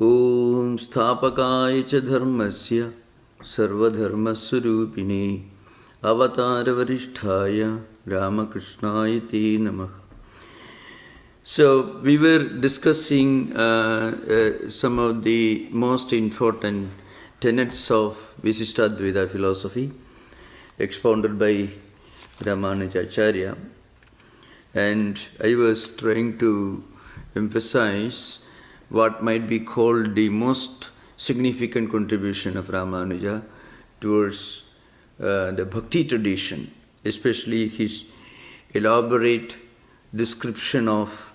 Om Sthapakaya cha dharmasya sarvadharmaswarupine avatara varisthaya Ramakrishnaya te namaha. So we were discussing some of the most important tenets of Vishishtadvaita philosophy expounded by Ramanujacharya, and I was trying to emphasize what might be called the most significant contribution of Ramanuja towards the bhakti tradition, especially his elaborate description of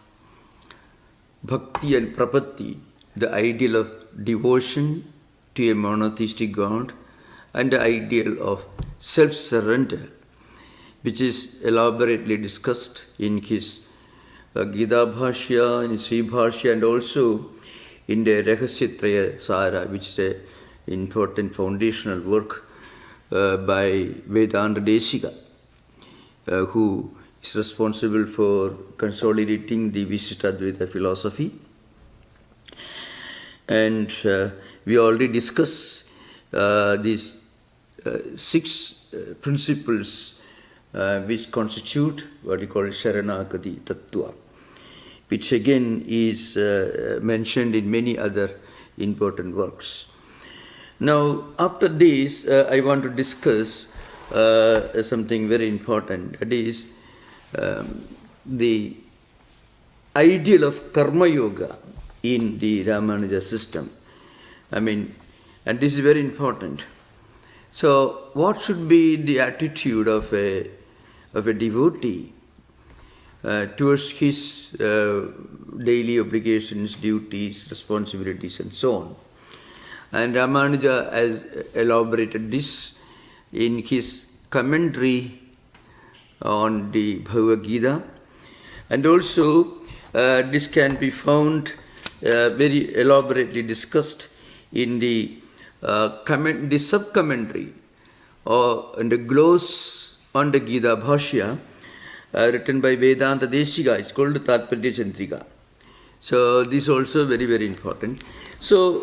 bhakti and prapatti, the ideal of devotion to a monotheistic God and the ideal of self-surrender, which is elaborately discussed in his Gita Bhashya, in Sri Bhashya, and also in the Rahasyatraya Sara, which is an important foundational work by Vedanta Desika, who is responsible for consolidating the Vishishtadvaita philosophy. And we already discussed these 6 principles which constitute what we call Sharanagati Tattva, which again is mentioned in many other important works. Now, after this, I want to discuss something very important, that is the ideal of Karma Yoga in the Ramanuja system. And this is very important. So, what should be the attitude of a devotee towards his daily obligations, duties, responsibilities, and so on? And Ramanuja has elaborated this in his commentary on the Bhagavad Gita, and also this can be found very elaborately discussed in the sub-commentary and the gloss on the Gita Bhashya written by Vedanta Desika. It's called Tatparya Chandrika. So this is also very, very important. So,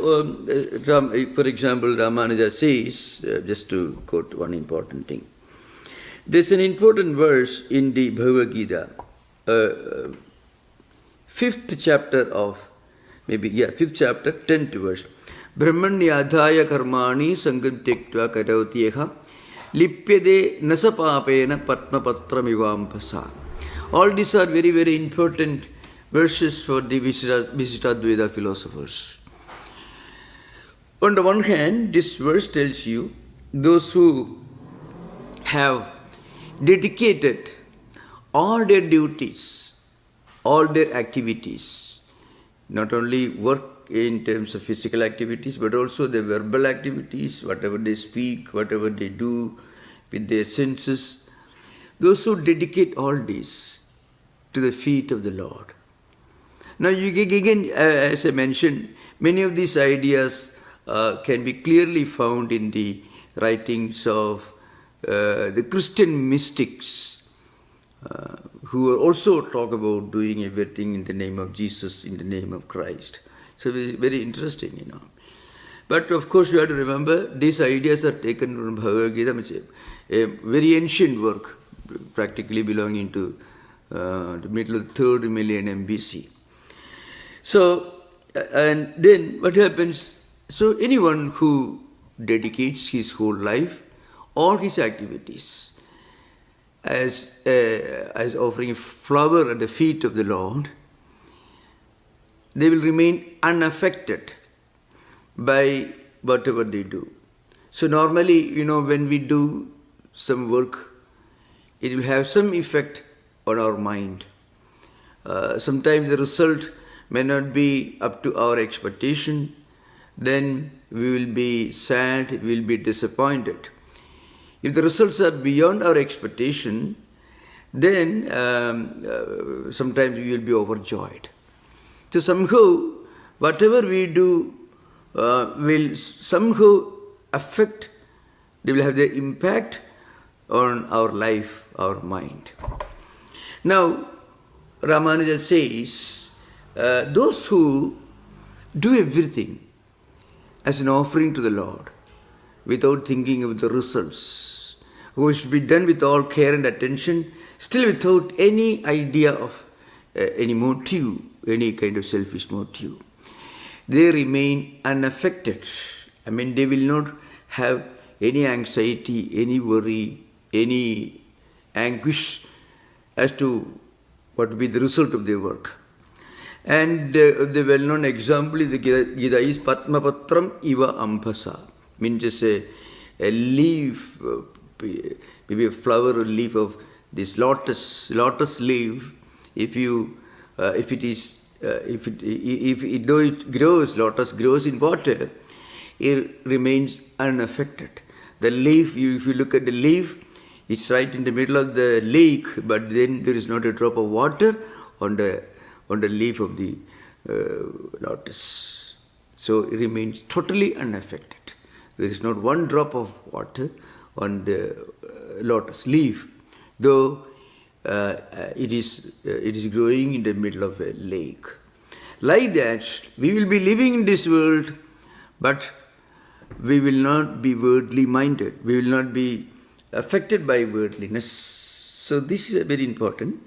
for example, Ramanuja says, just to quote one important thing, there's an important verse in the Bhagavad Gita, 5th chapter, 10th verse. Brahmanyadhaya karmani sangam tektva karotyeha lipyade nasapapena patmapatramivambasa. All these are very, very important verses for the Vishishtadvaita philosophers. On the one hand, this verse tells you those who have dedicated all their duties, all their activities, not only work in terms of physical activities, but also the verbal activities, whatever they speak, whatever they do with their senses, those who dedicate all this to the feet of the Lord. Now, again, as I mentioned, many of these ideas can be clearly found in the writings of the Christian mystics, who also talk about doing everything in the name of Jesus, in the name of Christ. So it's very interesting, But of course, you have to remember, these ideas are taken from Bhagavad Gita, which is a very ancient work, practically belonging to the middle of the 3rd millennium BC. So, and then what happens? So anyone who dedicates his whole life, all his activities, as offering a flower at the feet of the Lord, they will remain unaffected by whatever they do. So normally, when we do some work, it will have some effect on our mind. Sometimes the result may not be up to our expectation, then we will be sad, we will be disappointed. If the results are beyond our expectation, then sometimes we will be overjoyed. So somehow, whatever we do will somehow affect, they will have their impact on our life, our mind. Now, Ramanuja says, those who do everything as an offering to the Lord without thinking of the results, which should be done with all care and attention, still without any idea of any motive, any kind of selfish motive. They remain unaffected. I mean, they will not have any anxiety, any worry, any anguish as to what will be the result of their work. And the well-known example in the Gita is Patmapatram iva ambasa, means just a leaf, maybe a flower or leaf of this lotus leaf. If though it grows, lotus grows in water, it remains unaffected. The leaf, if you look at the leaf, it's right in the middle of the lake, but then there is not a drop of water on the leaf of the lotus. So it remains totally unaffected. There is not one drop of water on the lotus leaf, though it is growing in the middle of a lake. Like that, we will be living in this world, but we will not be worldly minded. We will not be affected by worldliness. So this is a very important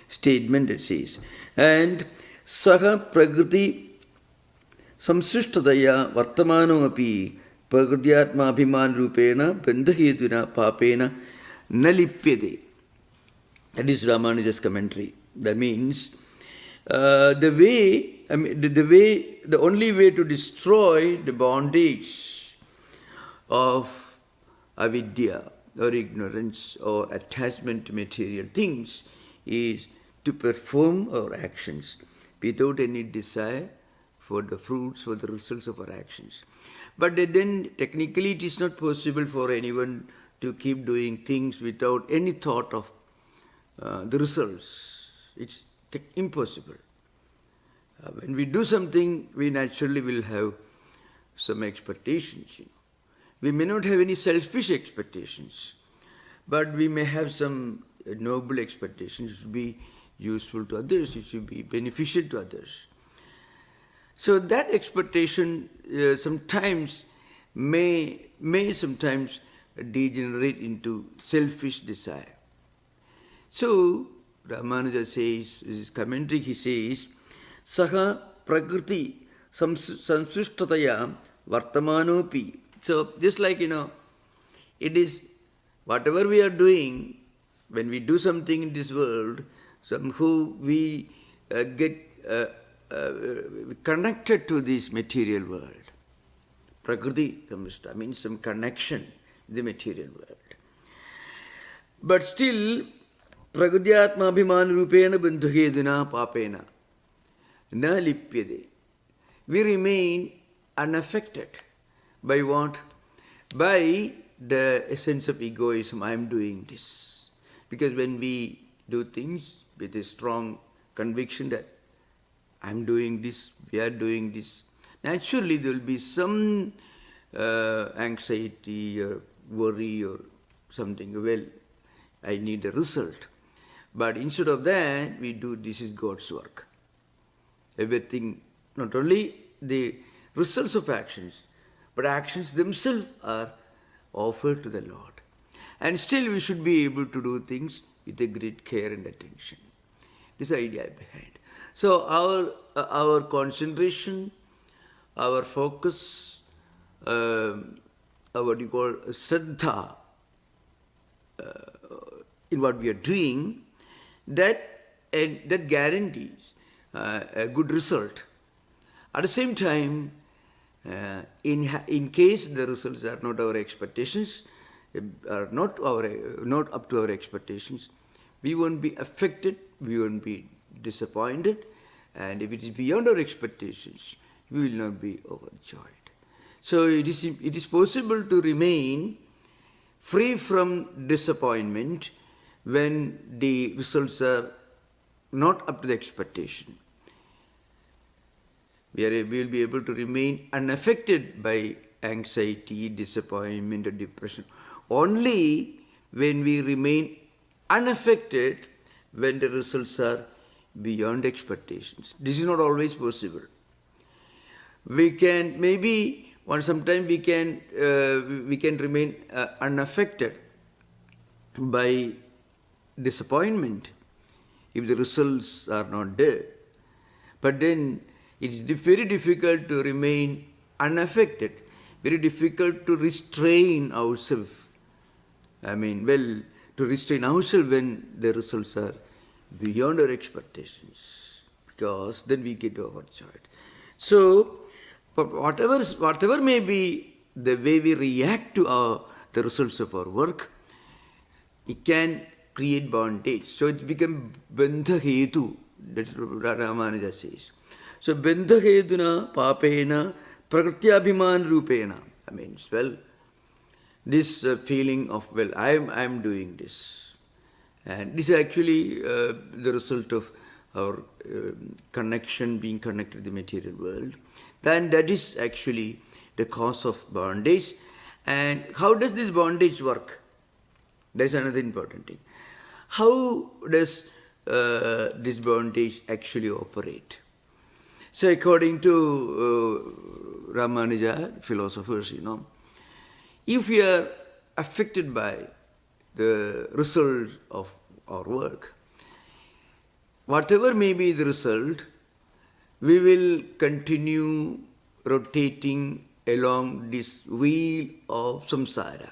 statement it says. And saha prakriti samsrishtadaya vartamano api prakrtyatma abhiman rupena bandhahetuna papena nalipyade. That is Ramanuja's commentary. That means the only way to destroy the bondage of avidya or ignorance or attachment to material things is to perform our actions without any desire for the fruits, for the results of our actions. But then technically it is not possible for anyone to keep doing things without any thought of the results. It's impossible. When we do something, we naturally will have some expectations. We may not have any selfish expectations, but we may have some noble expectations. It should be useful to others. It should be beneficial to others. So that expectation sometimes may sometimes degenerate into selfish desire. So Ramanuja says, in his commentary, he says, Saha prakriti samsrishtadaya vartamanopi. So just like, it is whatever we are doing, when we do something in this world, somehow we get connected to this material world. Prakriti samsrishtha means some connection in the material world. But still, prakrtyatma abhiman rupena bandhuheduna papena na lipyade. We remain unaffected by what? By the essence of egoism. I am doing this. Because when we do things with a strong conviction that I am doing this, we are doing this, naturally there will be some anxiety or worry or something. Well, I need a result. But instead of that, we do, this is God's work. Everything, not only the results of actions, but actions themselves are offered to the Lord. And still we should be able to do things with a great care and attention. This idea behind. So our concentration, our focus, what you call shraddha, in what we are doing, that guarantees a good result. At the same time, in case the results are not our expectations, are not up to our expectations, we won't be affected, we won't be disappointed, and if it is beyond our expectations, we will not be overjoyed. So it is possible to remain free from disappointment when the results are not up to the expectation. We will be able to remain unaffected by anxiety, disappointment, or depression only when we remain unaffected when the results are beyond expectations. This is not always possible. We can maybe, or sometimes we can remain unaffected by disappointment if the results are not there. But then it is very difficult to remain unaffected, very difficult to restrain ourselves. To restrain ourselves when the results are beyond our expectations, because then we get overjoyed. So, but whatever may be the way we react to the results of our work, it can create bondage. So it becomes bandha hetu. That's what Ramanuja says. So bandha hetuna papena prakrityabhiman rupena. This feeling of, I am doing this. And this is actually the result of our connection, being connected to the material world. Then that is actually the cause of bondage. And how does this bondage work? That's another important thing. How does this bondage actually operate? So according to Ramanuja philosophers, if we are affected by the result of our work, whatever may be the result, we will continue rotating along this wheel of samsara.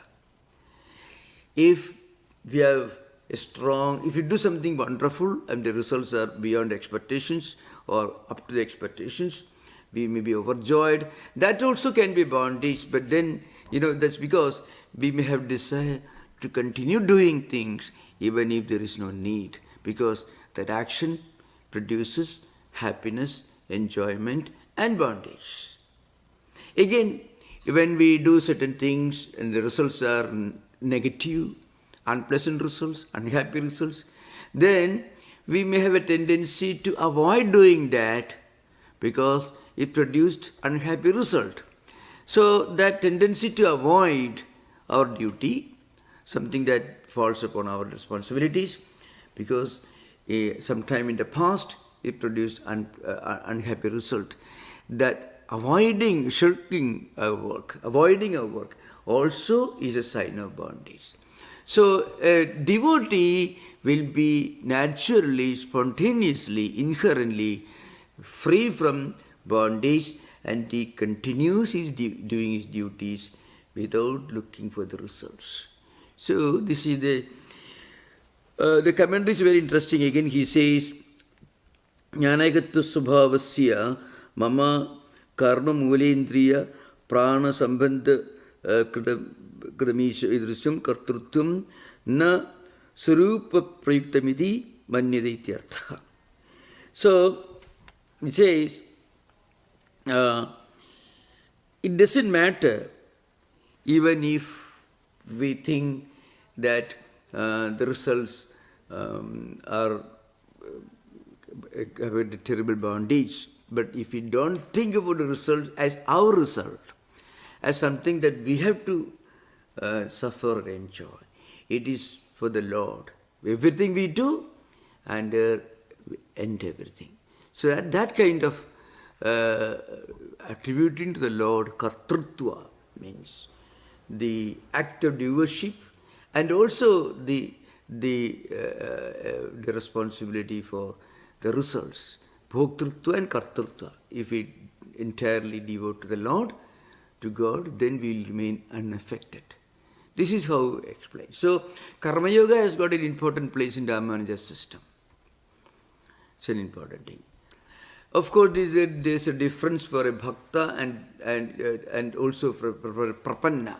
If we have if you do something wonderful and the results are beyond expectations or up to the expectations, we may be overjoyed. That also can be bondage, but then, that's because we may have desire to continue doing things even if there is no need, because that action produces happiness, enjoyment and bondage. Again, when we do certain things and the results are negative, unpleasant results, unhappy results, then we may have a tendency to avoid doing that because it produced unhappy result. So that tendency to avoid our duty, something that falls upon our responsibilities, because sometime in the past it produced unhappy result. That shirking our work, avoiding our work also is a sign of bondage. So a devotee will be naturally, spontaneously, inherently free from bondage, and he continues doing his duties without looking for the results. So this is the commentary is very interesting. Again he says, Jnanagatva subhavasya mama karma mulendriya prana sambandha kradamisha idrisam kartrutvam na sarupa prayuktamiti manyate ityartha. So it says, it doesn't matter even if we think that the results are have a terrible bondage, but if we don't think about the results as our result, as something that we have to suffer and enjoy, it is for the Lord. Everything we do, and we end everything. So that kind of attributing to the Lord kartrutva means the act of doership, and also the responsibility for the results, bhoktrutva and kartrutva. If we entirely devote to the Lord, to God, then we will remain unaffected. This is how explained. So Karma Yoga has got an important place in Ramanuja's system. It's an important thing. Of course, there's a difference for a bhakta and also for a prapanna.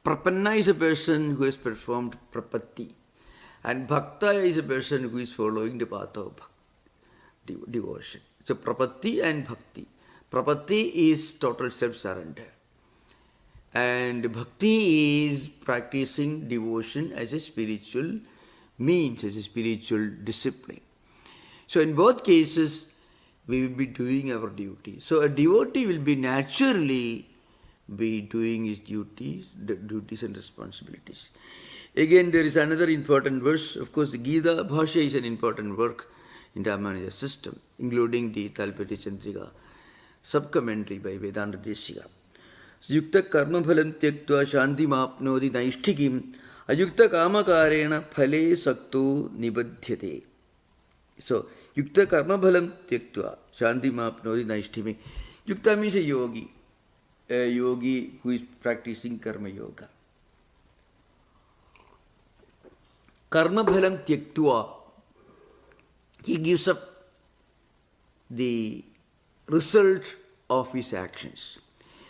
Prapanna is a person who has performed prapatti, and bhakta is a person who is following the path of devotion. So prapatti and bhakti. Prapatti is total self-surrender, and bhakti is practicing devotion as a spiritual means, as a spiritual discipline. So in both cases, we will be doing our duty. So a devotee will be naturally be doing his duties and responsibilities. Again, there is another important verse. Of course, the Gita Bhashya is an important work in Ramanuja's system, including the Talpati Chandrika. Sub-commentary by Vedanta Deshika. Yukta karma phalam tyaktva shanti mapnodi naishtikim ayukta kama karena phale sakto nibadhyate. So, yukta karma phalam tyaktva shanti mapnodi naishtikim. Yukta means a yogi who is practicing karma yoga. Karma phalam tyaktva, he gives up the result of his actions.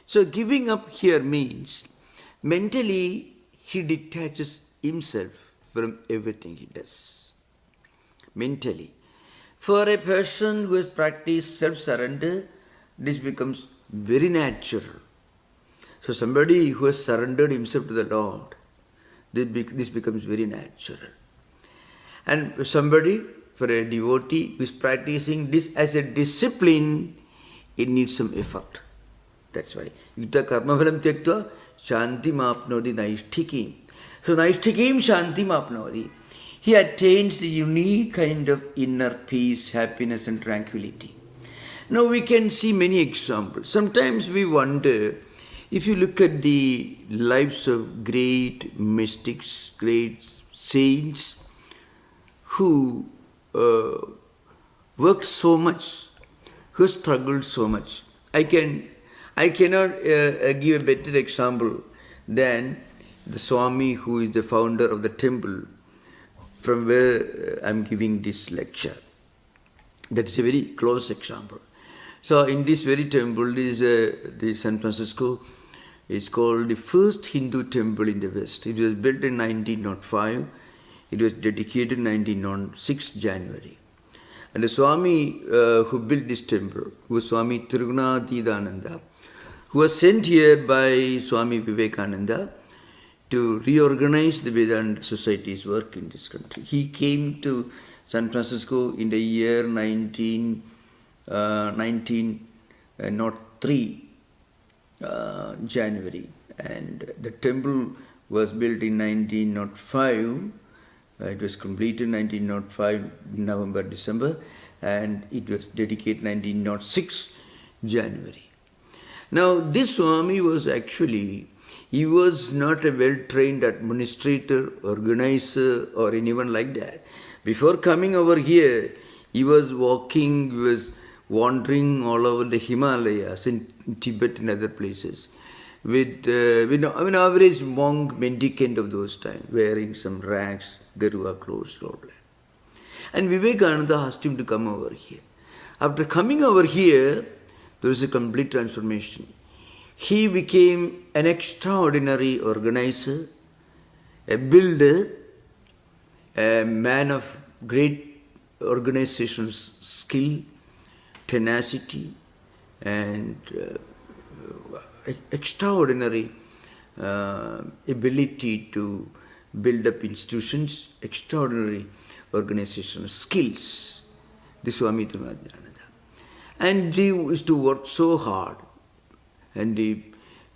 So giving up here means mentally he detaches himself from everything he does. Mentally. For a person who has practiced self-surrender, this becomes very natural. So somebody who has surrendered himself to the Lord, this becomes very natural. And somebody, for a devotee who is practicing this as a discipline, it needs some effort. That's why. Yukta karma phalam tyaktva shanti mapnodi naishtikim. So naishtikim shanti mapnodi. He attains the unique kind of inner peace, happiness and tranquility. Now we can see many examples. Sometimes we wonder, if you look at the lives of great mystics, great saints who worked so much, who struggled so much. I cannot give a better example than the Swami who is the founder of the temple from where I am giving this lecture. That is a very close example. So in this very temple, the San Francisco is called the first Hindu temple in the West. It was built in 1905. It was dedicated in 1906 January. And the Swami who built this temple was Swami Tattwamayananda, who was sent here by Swami Vivekananda to reorganize the Vedanta Society's work in this country. He came to San Francisco in the year 1903 January, and the temple was built in 1905. It was completed in 1905 November, December, and it was dedicated 1906 January. Now this Swami was he was not a well-trained administrator, organizer or anyone like that. Before coming over here, he was wandering all over the Himalayas, in Tibet and other places, with an average monk mendicant of those times, wearing some rags, Garua clothes, all that. And Vivekananda asked him to come over here. After coming over here, there was a complete transformation. He became an extraordinary organizer, a builder, a man of great organizational skill, tenacity, and extraordinary ability to build up institutions, extraordinary organizational skills, the Swami Tattwamayananda. And he used to work so hard. And he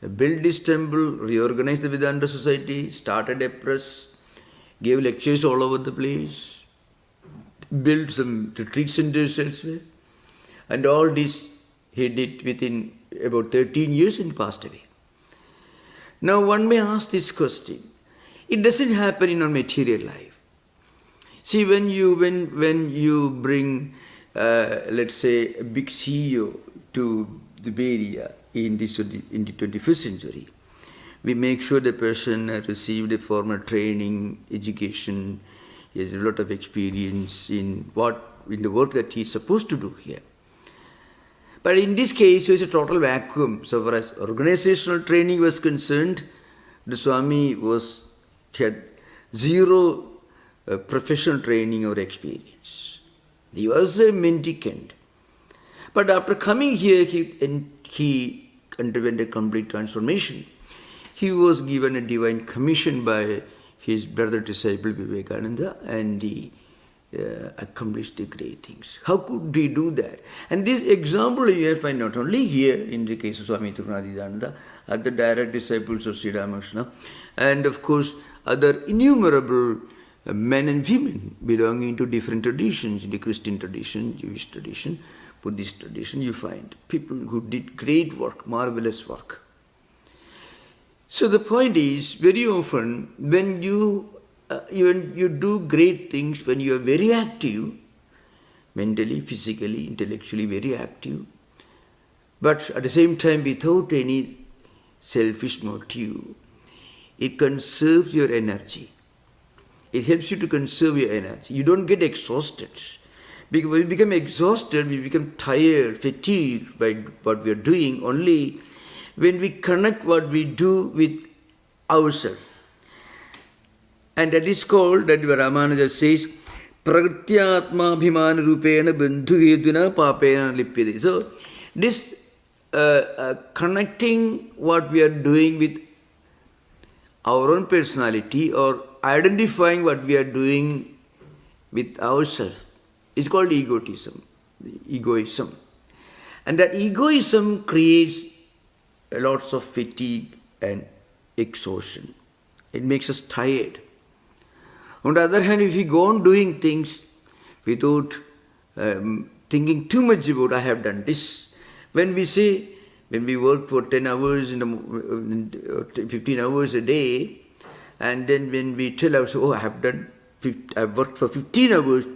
built this temple, reorganized the Vedanta Society, started a press, gave lectures all over the place, built some retreat centers elsewhere. And all this he did within about 13 years and passed away. Now one may ask this question. It doesn't happen in our material life. See, when you bring, let's say, a big CEO to the Bay Area in the 21st century, we make sure the person received a formal training, education, he has a lot of experience in the work that he is supposed to do here. But in this case, there was a total vacuum. So far as organizational training was concerned, the Swami had zero professional training or experience. He was a mendicant. But after coming here, he underwent a complete transformation. He was given a divine commission by his brother disciple Vivekananda, and he accomplished the great things. How could he do that? And this example you find not only here in the case of Swami Tattwamayananda, other direct disciples of Sri Ramakrishna, and of course other innumerable men and women belonging to different traditions, the Christian tradition, Jewish tradition, Buddhist tradition, you find people who did great work, marvelous work. So the point is, very often when you do great things, when you are very active, mentally, physically, intellectually very active, but at the same time without any selfish motive, it conserves your energy. It helps you to conserve your energy. You don't get exhausted. Because when we become exhausted, we become tired, fatigued by what we are doing only when we connect what we do with ourselves. And that is called, that Ramanuja says, Pragrityatmabhimana rupena bandhuheduna papena lipyate. So, this connecting what we are doing with our own personality or identifying what we are doing with ourselves is called egotism. And that egoism creates lots of fatigue and exhaustion. It makes us tired. On the other hand, if we go on doing things without thinking too much about, I have done this. When we work for 10 hours, 15 hours a day, and then when we tell ourselves, I've worked for 15 hours,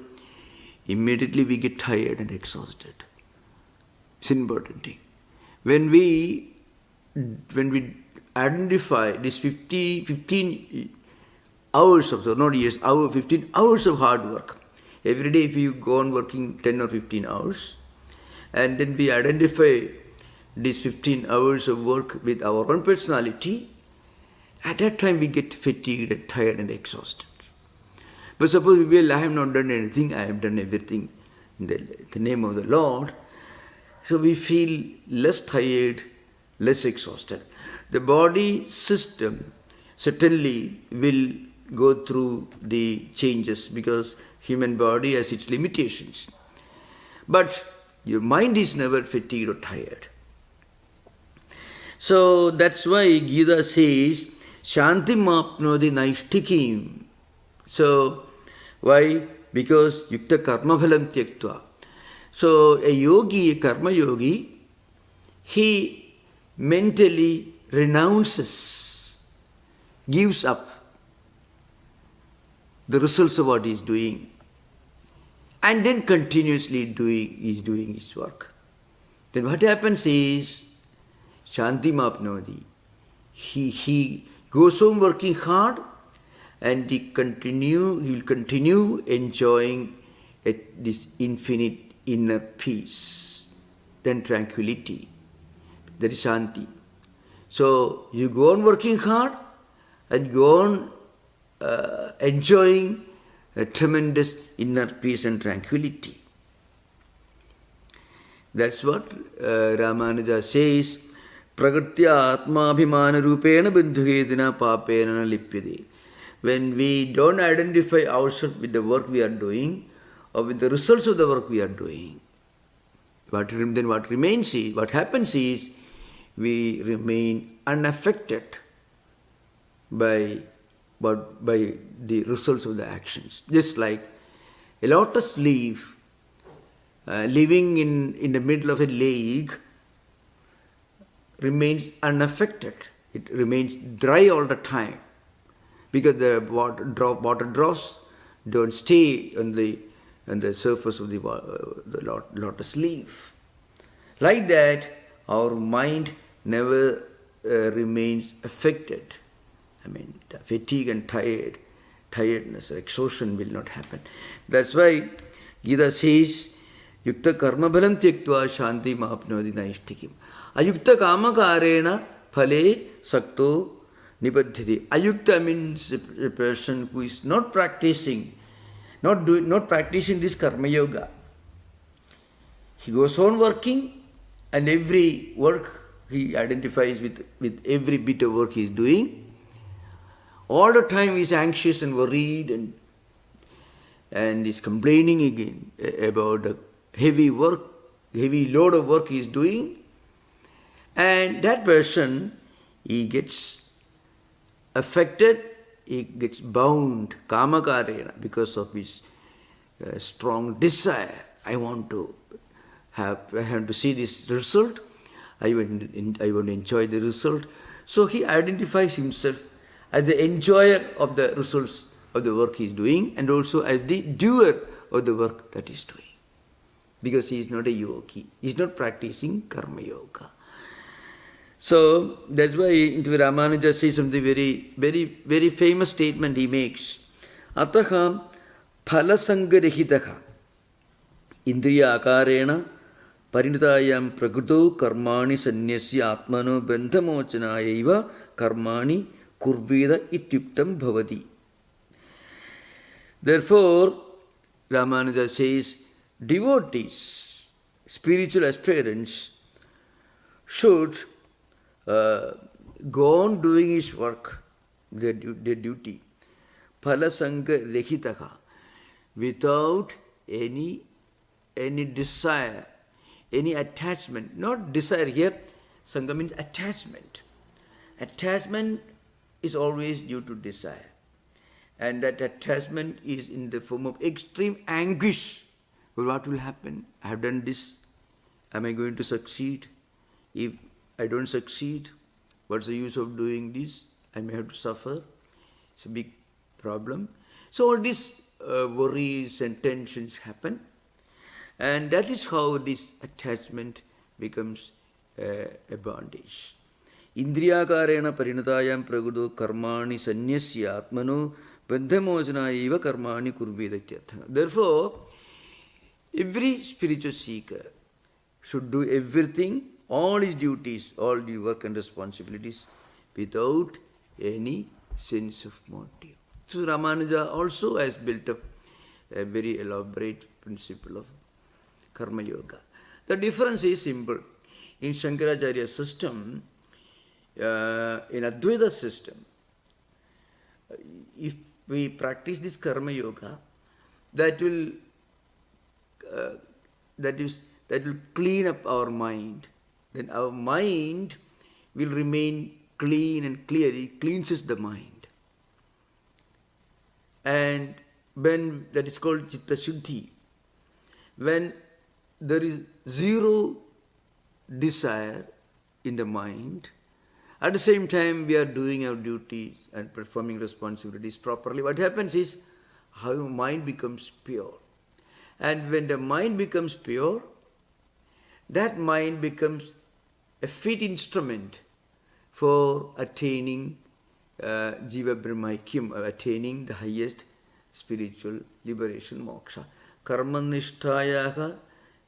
immediately we get tired and exhausted. It's an important thing. When we identify this 15 hours of, so not years, 15 hours of hard work. Every day if you go on working 10 or 15 hours, and then we identify these 15 hours of work with our own personality, at that time we get fatigued and tired and exhausted. But suppose we will, I have not done anything, I have done everything in the name of the Lord. So we feel less tired, less exhausted. The body system certainly will go through the changes because human body has its limitations. But your mind is never fatigued or tired. So that's why Gita says, Shantim apnodi naishtikim. So, why? Because yukta karma phalam tyaktva. So, a yogi, a karma yogi, he mentally renounces, gives up the results of what he is doing, and then continuously is doing his work. Then what happens is, Shanti mapnodi. He goes on working hard, and he will continue enjoying this infinite inner peace, then tranquility. That is Shanti. So you go on working hard and go on enjoying a tremendous inner peace and tranquility. That's what Ramanuja says, Pragritya atmabhimana rupena bandhuhedina papena lipyate. When we don't identify ourselves with the work we are doing or with the results of the work we are doing, what happens is we remain unaffected by the results of the actions. Just like a lotus leaf living in the middle of a lake remains unaffected. It remains dry all the time because the water drops don't stay on the surface of the lotus leaf. Like that, our mind never remains affected. I mean, fatigue and tiredness or exhaustion will not happen. That's why Gita says, Yukta karma bhalam tyaktva shanti mahapnodi naishtikim. Ayukta kama karena phale sakto nipaddhiti. Ayukta means a person who is not practicing this karma yoga. He goes on working, and every work he identifies with every bit of work he is doing. All the time he is anxious and worried and is complaining again about the heavy load of work he is doing. And that person, he gets affected, he gets bound, kamakarena, because of his strong desire. I want to I have to see this result. I want to enjoy the result. So he identifies himself as the enjoyer of the results of the work he is doing, and also as the doer of the work that he is doing. Because he is not a yogi. He is not practicing karma yoga. So that's why Ramanuja says something very, very, very famous statement he makes. Ataha phalasangarehitaha indriya akarena parinitayam prakrito karmani sanyasya atmano bandhamochanayaiva karmani kurveda ityuktam bhavati. Therefore, Ramanuja says, devotees, spiritual aspirants should go on doing his work, their duty, phalasanga rehitaha, without any desire, any attachment. Not desire here, sangha means attachment. Attachment is always due to desire. And that attachment is in the form of extreme anguish. Well, what will happen? I have done this. Am I going to succeed? If I don't succeed, what's the use of doing this? I may have to suffer. It's a big problem. So all these worries and tensions happen. And that is how this attachment becomes a bondage. Indriyakarena parinatayam pragudo karmani sanyasya atmano bandhamochanayaiva karmani kurvedatyartha. Therefore, every spiritual seeker should do everything, all his duties, all the work and responsibilities without any sense of motive. So Ramanuja also has built up a very elaborate principle of karma yoga. The difference is simple. In Shankaracharya's system, in Advaita system, if we practice this karma yoga, that will clean up our mind. Then our mind will remain clean and clear. It cleanses the mind. And when that is called Chitta Shuddhi, when there is zero desire in the mind, at the same time we are doing our duties and performing responsibilities properly, what happens is our mind becomes pure. And when the mind becomes pure, that mind becomes a fit instrument for attaining Jiva Brahmaikyam, attaining the highest spiritual liberation, moksha. Karmanishtayaha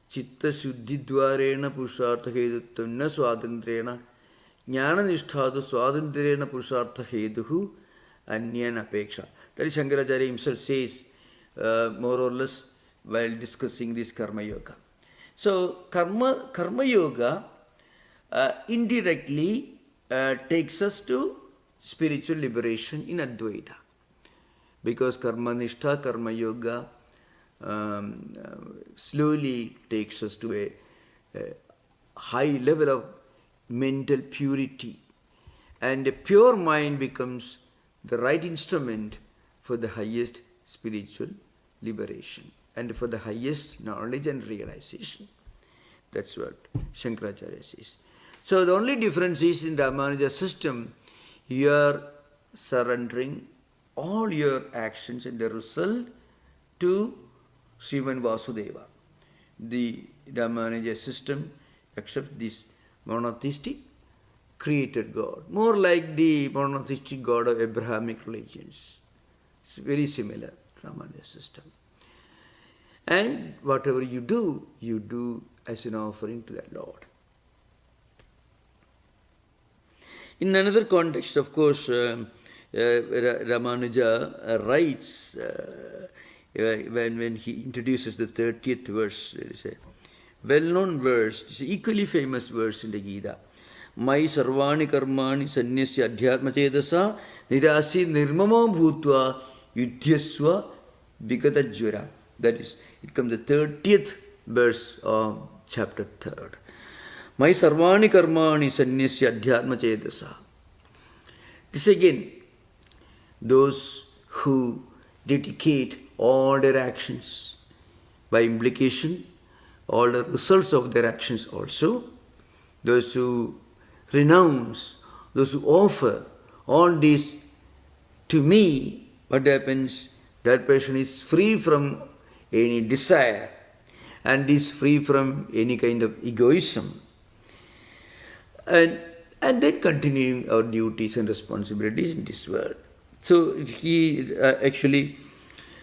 chitta shuddhidvarena purushartha heduttam na swadandrena jnana nisthadu swadandrena purushartha heduhu anyan apeksha. That is Shankaracharya himself says more or less while discussing this karma yoga. So karma yoga indirectly takes us to spiritual liberation in Advaita. Because karma nishtha, karma yoga slowly takes us to a high level of mental purity. And a pure mind becomes the right instrument for the highest spiritual liberation and for the highest knowledge and realization. That's what Shankaracharya says. So the only difference is in the Ramanuja system, you are surrendering all your actions and the result to Sriman Vasudeva. The Ramanuja system accepts this monotheistic created God, more like the monotheistic God of Abrahamic religions. It's very similar, Ramanuja system. And whatever you do as an offering to the Lord. In another context, of course, Ramanuja writes, when he introduces the 30th verse, there is a well-known verse, it's an equally famous verse in the Gita. Mai sarvani karmani sanyasya adhyatma chedasa nirasi nirmamo bhutva yudhyasva vigatajvara. That is, it comes the 30th verse of chapter 3rd. Mai sarvani karmani sanyasya adhyatma chedasa. This again, those who dedicate all their actions, by implication, all the results of their actions also. Those who renounce, those who offer all this to me, what happens? That person is free from any desire and is free from any kind of egoism. And then continuing our duties and responsibilities in this world. So he actually,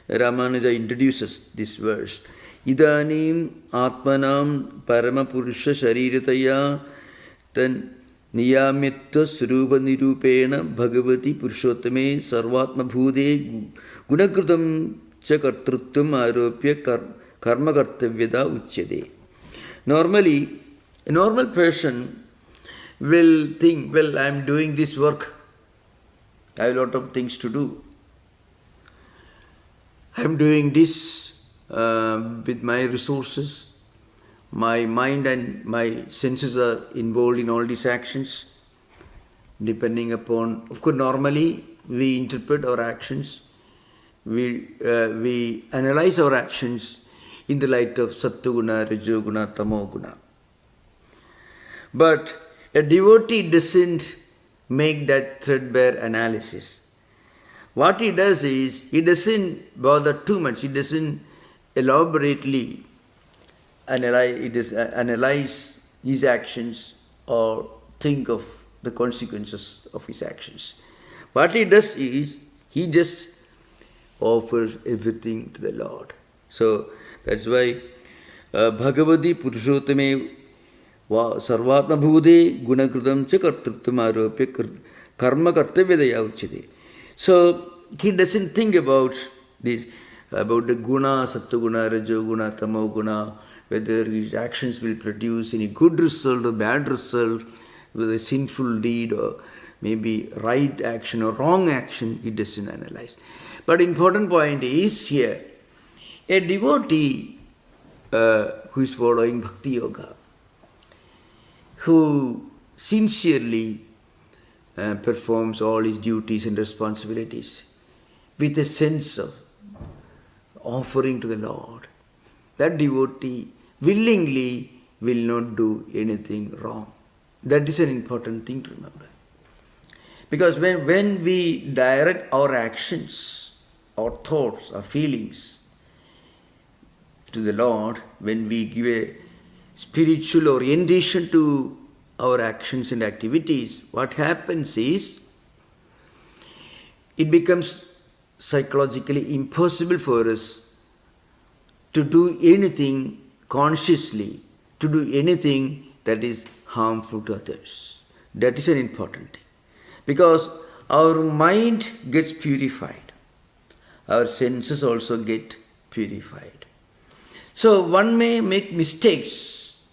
Ramanuja introduces this verse. Idanim atmanam paramapurusha sharirataya tan niyamitta surupa nirupena bhagavati purushottame sarvatma bhude gunakrutam cha kartrutvam aropya karma kartavyada uchyade. Normally, a normal person will think, well, I am doing this work. I have a lot of things to do. I am doing this with my resources. My mind and my senses are involved in all these actions. Depending upon, of course, normally we interpret our actions. We analyze our actions in the light of Sattva-guna, Rajo-guna, Tamo-guna. But a devotee doesn't make that threadbare analysis. What he does is, he doesn't bother too much, he doesn't elaborately analyze his actions or think of the consequences of his actions. What he does is, he just offers everything to the Lord. So, that's why Bhagavati Purushottame Sarvatma Bhude Gunakrutam cha Kartrutvam Aropya Karma Kartavyadaya Uchyade. So he doesn't think about this, about the guna, Sattva-guna, Rajo-guna, Tamo-guna, whether his actions will produce any good result or bad result, whether a sinful deed or maybe right action or wrong action, he doesn't analyze. But important point is here, a devotee who is following Bhakti Yoga, who sincerely performs all his duties and responsibilities with a sense of offering to the Lord, that devotee willingly will not do anything wrong. That is an important thing to remember. Because when we direct our actions, our thoughts, our feelings to the Lord, when we give a spiritual orientation to our actions and activities, what happens is, it becomes psychologically impossible for us to do anything consciously, to do anything that is harmful to others. That is an important thing. Because our mind gets purified, our senses also get purified. So one may make mistakes,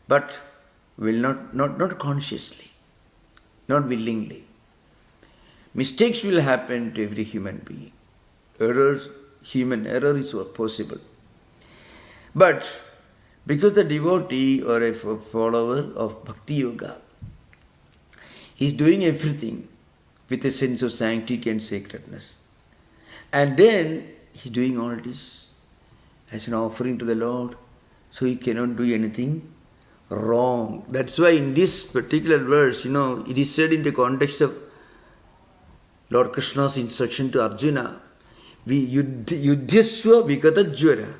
but will not consciously, not willingly. Mistakes will happen to every human being. Human error is possible. But because the devotee or a follower of Bhakti Yoga, he is doing everything with a sense of sanctity and sacredness. And then he is doing all this as an offering to the Lord, so he cannot do anything wrong. That's why in this particular verse, it is said in the context of Lord Krishna's instruction to Arjuna, Yudhyasva Vikatajvara.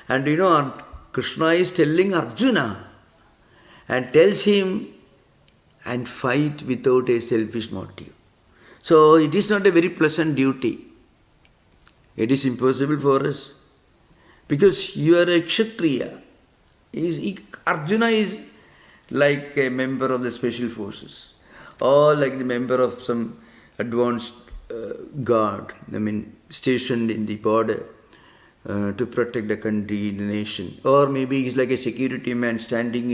And Krishna is telling Arjuna and tells him, and fight without a selfish motive. So it is not a very pleasant duty. It is impossible for us. Because you are a Kshatriya. Arjuna is like a member of the special forces, or like the member of some advanced guard, stationed in the border to protect the country, the nation. Or maybe he's like a security man standing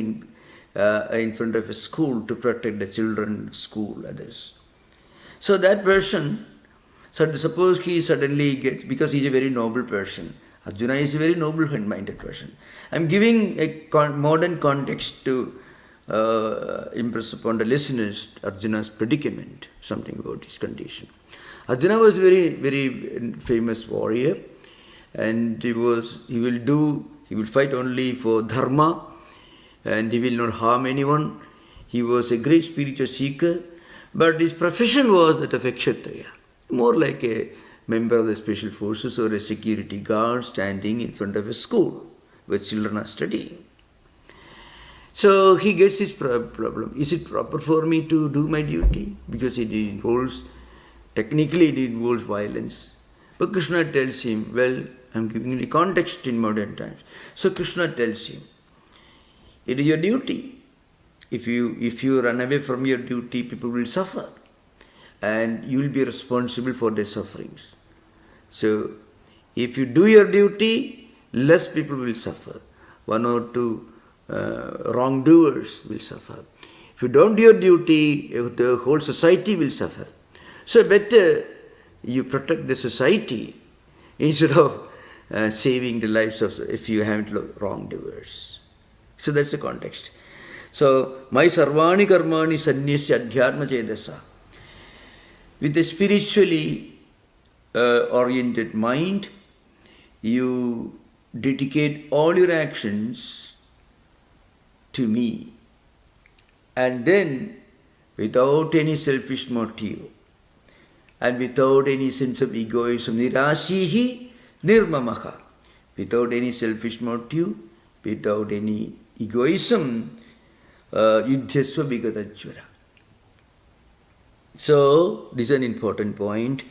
in front of a school to protect the children, school, others. So that person, suppose he suddenly gets, because he's a very noble person, Arjuna is a very noble-minded person. I'm giving a modern context to impress upon the listeners Arjuna's predicament, something about his condition. Arjuna was a very, very famous warrior, and he will do He will fight only for dharma and he will not harm anyone. He was a great spiritual seeker, but his profession was that of a kshatriya, more like a member of the special forces or a security guard standing in front of a school where children are studying. So he gets his problem. Is it proper for me to do my duty? Because technically it involves violence. But Krishna tells him, well, I'm giving you the context in modern times. So Krishna tells him, it is your duty. If you run away from your duty, people will suffer. And you will be responsible for their sufferings. So, if you do your duty, less people will suffer. One or two wrongdoers will suffer. If you don't do your duty, the whole society will suffer. So, better you protect the society instead of saving the lives of if you have wrongdoers. So, that's the context. So, my sarvani karmani sannyasya adhyatma chedasa. With a spiritually oriented mind, you dedicate all your actions to me. And then, without any selfish motive and without any sense of egoism, nirashihi nirmamaha, without any selfish motive, without any egoism, yudhyasva vigatacchura. So, this is an important point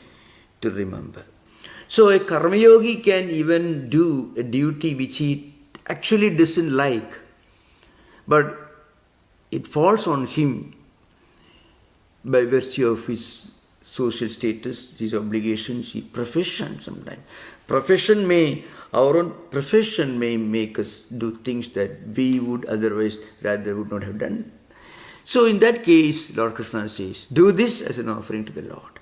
to remember. So, a karma yogi can even do a duty which he actually doesn't like, but it falls on him by virtue of his social status, his obligations, his profession sometimes. Our own profession may make us do things that we would otherwise rather would not have done. So in that case, Lord Krishna says, do this as an offering to the Lord.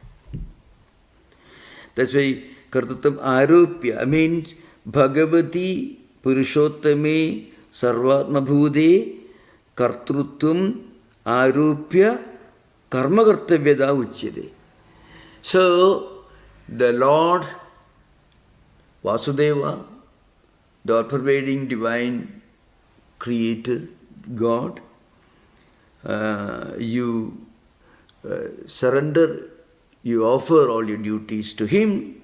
That's why Kartutam Arupya means Bhagavati Purushottame Sarvatma Bhude Kartrutvam Arupya Karmakartavyada Uchyade. So the Lord Vasudeva, the all-pervading divine creator, God, you surrender, you offer all your duties to him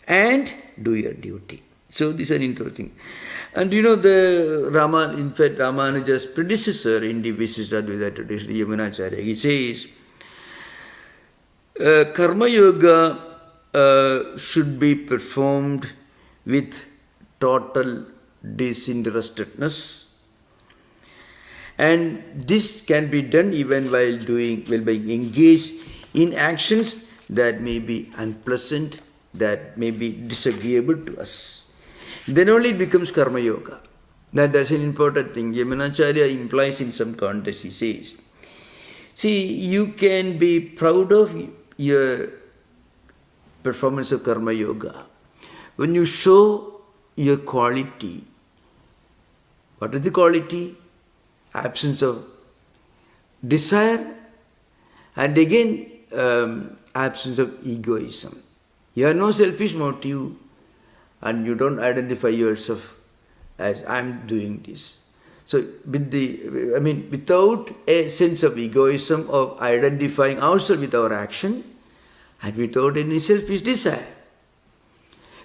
and do your duty. So this is an interesting. And in fact, Ramanuja's predecessor in the Vishishtadvaita tradition, Yamunacharya, he says, Karma Yoga should be performed with total disinterestedness, and this can be done even while being engaged in actions that may be unpleasant, that may be disagreeable to us. Then only it becomes karma yoga. That's an important thing. Yamunacharya implies in some context, he says, see, you can be proud of your performance of karma yoga when you show your quality. What is the quality? Absence of desire, and again absence of egoism. You have no selfish motive and you don't identify yourself as I'm doing this. So without a sense of egoism of identifying ourselves with our action and without any selfish desire.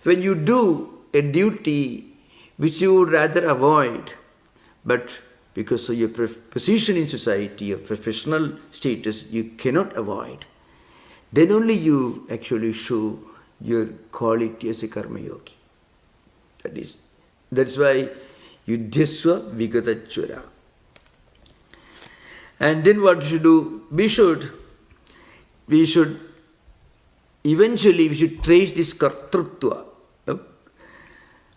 When you do a duty which you would rather avoid, but because of your position in society, your professional status, you cannot avoid, then only you actually show your quality as a karma yogi. That's why yudhyasva vigatacchura. And then what we should do? We should eventually trace this kartrutva.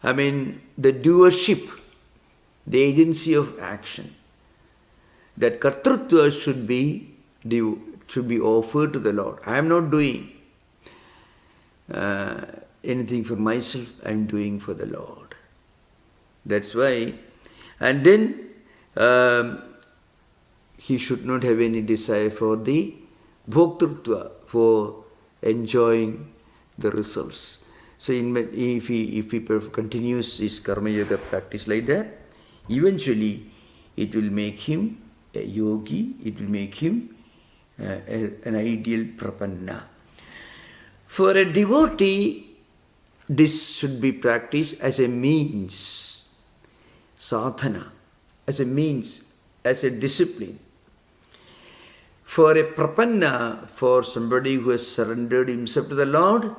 The doership, the agency of action. That kartrutva should be offered to the Lord. I am not doing anything for myself, I am doing for the Lord. That's why. And then he should not have any desire for the bhoktrutva, for enjoying the results. So if he continues his karma yoga practice like that, eventually it will make him a yogi, it will make him an ideal prapanna. For a devotee, this should be practiced as a means, sadhana, as a means, as a discipline. For a prapanna, for somebody who has surrendered himself to the Lord,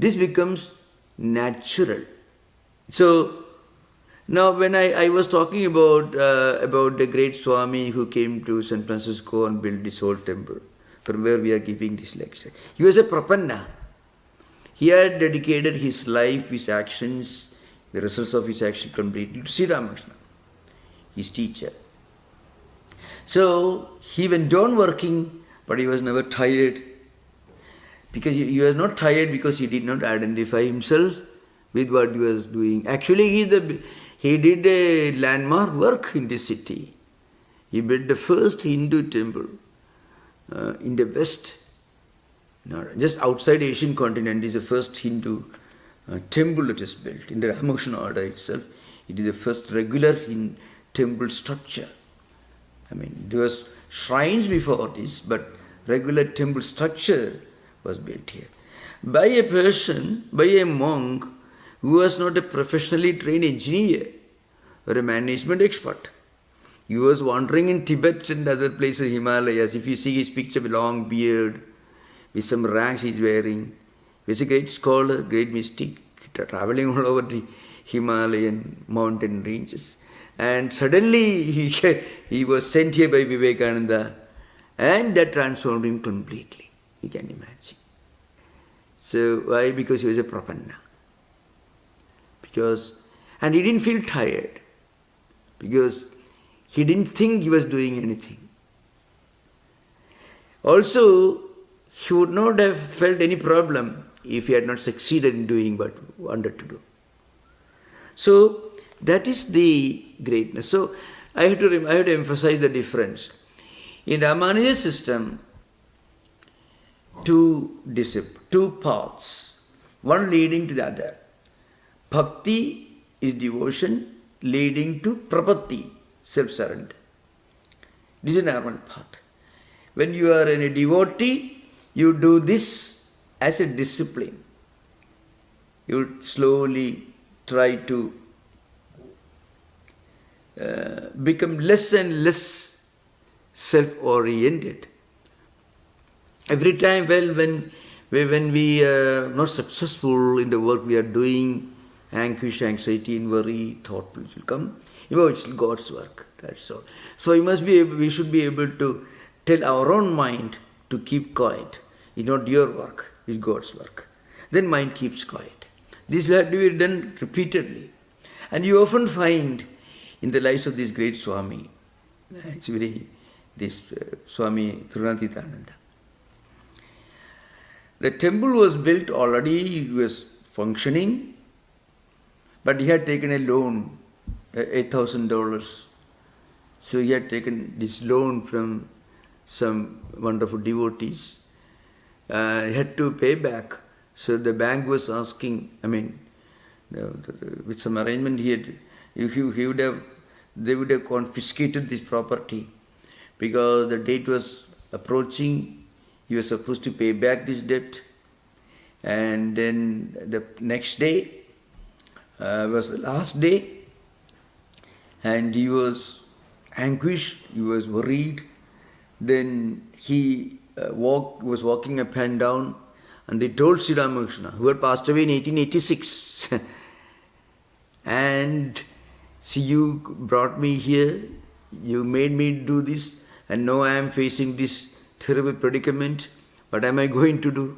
this becomes natural. So, now when I was talking about the great Swami who came to San Francisco and built this whole temple, from where we are giving this lecture, he was a prapanna. He had dedicated his life, his actions, the results of his action completely to Sri Ramakrishna, his teacher. So he went on working, but he was never tired. Because he was not tired because he did not identify himself with what he was doing. Actually, he did a landmark work in this city. He built the first Hindu temple in the West. Just outside Asian continent is the first Hindu temple that is built. In the Ramakrishna order itself, it is the first regular temple structure. I mean, there was shrines before this, but regular temple structure was built here. By a person, by a monk who was not a professionally trained engineer or a management expert. He was wandering in Tibet and other places, Himalayas. If you see his picture with long beard, with some rags he's wearing, he's a great scholar, great mystic, traveling all over the Himalayan mountain ranges. And suddenly he was sent here by Vivekananda, and that transformed him completely. You can imagine. So why? Because he was a prapanna. And he didn't feel tired. Because he didn't think he was doing anything. Also, he would not have felt any problem if he had not succeeded in doing what he wanted to do. So that is the greatness. So I have to emphasize the difference. In Ramanuja system, two paths, one leading to the other. Bhakti is devotion leading to prapatti, self-surrender. This is a normal path. When you are a devotee, you do this as a discipline. You slowly try to become less and less self-oriented. Every time, when we are not successful in the work we are doing, anguish, anxiety, and worry, thought will come. It's God's work. That's all. So we should be able to tell our own mind to keep quiet. It's not your work, it's God's work. Then mind keeps quiet. This will have to be done repeatedly. And you often find in the lives of this great Swami, Swami Tattwamayananda. The temple was built already, it was functioning, but he had taken a loan, $8,000. So he had taken this loan from some wonderful devotees. He had to pay back. So the bank was asking, with some arrangement they would have confiscated this property because the date was approaching. He was supposed to pay back this debt. And then the next day was the last day. And he was anguished, he was worried. Then he was walking up and down, and he told Sri Ramakrishna, who had passed away in 1886, and see, you brought me here, you made me do this, and now I am facing this terrible predicament. What am I going to do?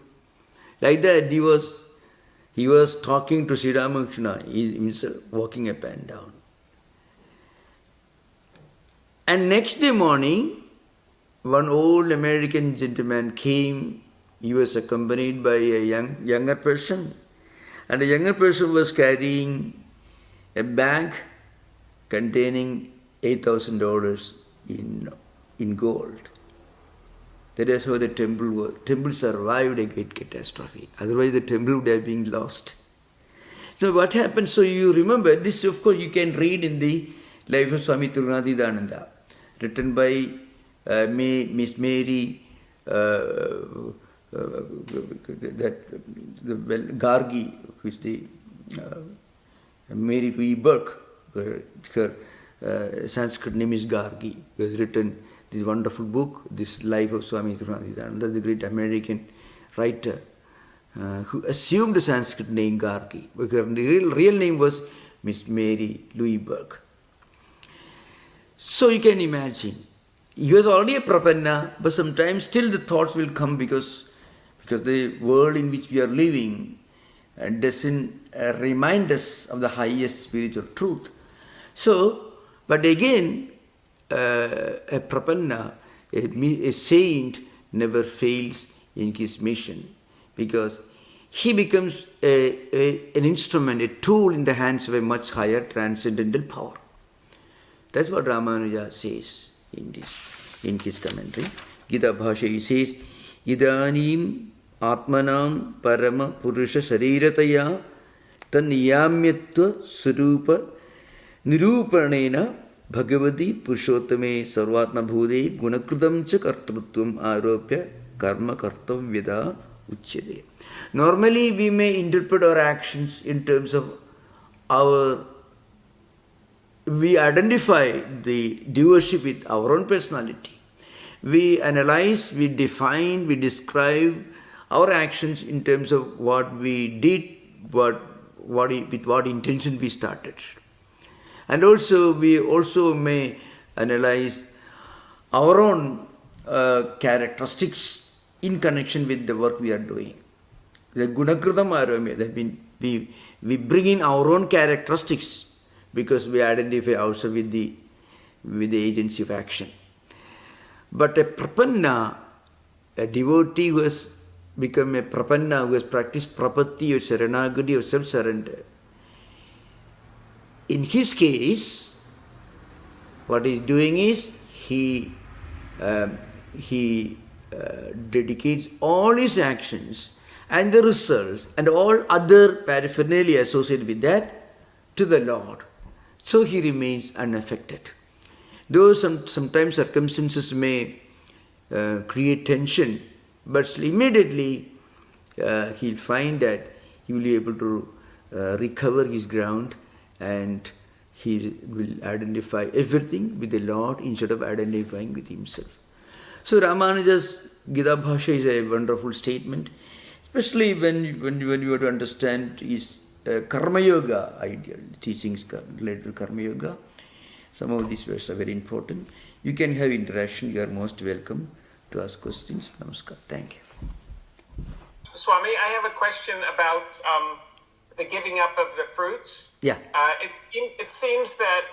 Like that, he was talking to Sri Ramakrishna, he himself walking up and down. And next day morning, one old American gentleman came. He was accompanied by a younger person. And the younger person was carrying a bag containing $8,000 in gold. That is how the temple survived a great catastrophe. Otherwise, the temple would have been lost. So what happened? So you remember this, of course, you can read in the life of Swami Tattwamayananda, written by Miss Mary Gargi, who is the Mary Louise Burke. Her Sanskrit name is Gargi, who has written this wonderful book, this life of Swami Tattwamayananda, the great American writer, who assumed the Sanskrit name Gargi, because her real name was Miss Mary Louise Burke. So you can imagine, he was already a prapanna, but sometimes still the thoughts will come because the world in which we are living doesn't remind us of the highest spiritual truth. So, but again, a prapanna, a saint, never fails in his mission, because he becomes an instrument, a tool in the hands of a much higher transcendental power. That's what Ramanuja says in his commentary. Gita Bhasha, he says, Idanim Atmanam Parama Purusha Sharirataya Taniyamyatva Surupa Nirupanena Bhagavati Purushottame Sarvatma Bhude Gunakrutam Cha Kartrutvam Aropya Karma Kartavyada Uchyade. Normally we may interpret our actions in terms of we identify the doership with our own personality. We analyze, we define, we describe our actions in terms of what we did, with what intention we started. And also, we also may analyze our own characteristics in connection with the work we are doing. The gunakrutam arame, that means we bring in our own characteristics because we identify ourselves with the agency of action. But a prapanna, a devotee who has become a prapanna, who has practiced prapatti or saranagati or self-surrender, in his case, what he is doing is he dedicates all his actions and the results and all other paraphernalia associated with that to the Lord. So he remains unaffected. Though sometimes circumstances may create tension, but immediately he'll find that he will be able to recover his ground, and he will identify everything with the Lord instead of identifying with himself. So Ramanuja's Gita Bhasha is a wonderful statement, especially when you have to understand his Karma Yoga ideal, teachings related to Karma Yoga. Some of these words are very important. You can have interaction. You are most welcome to ask questions. Namaskar. Thank you. Swami, I have a question about the giving up of the fruits. Yeah. It seems that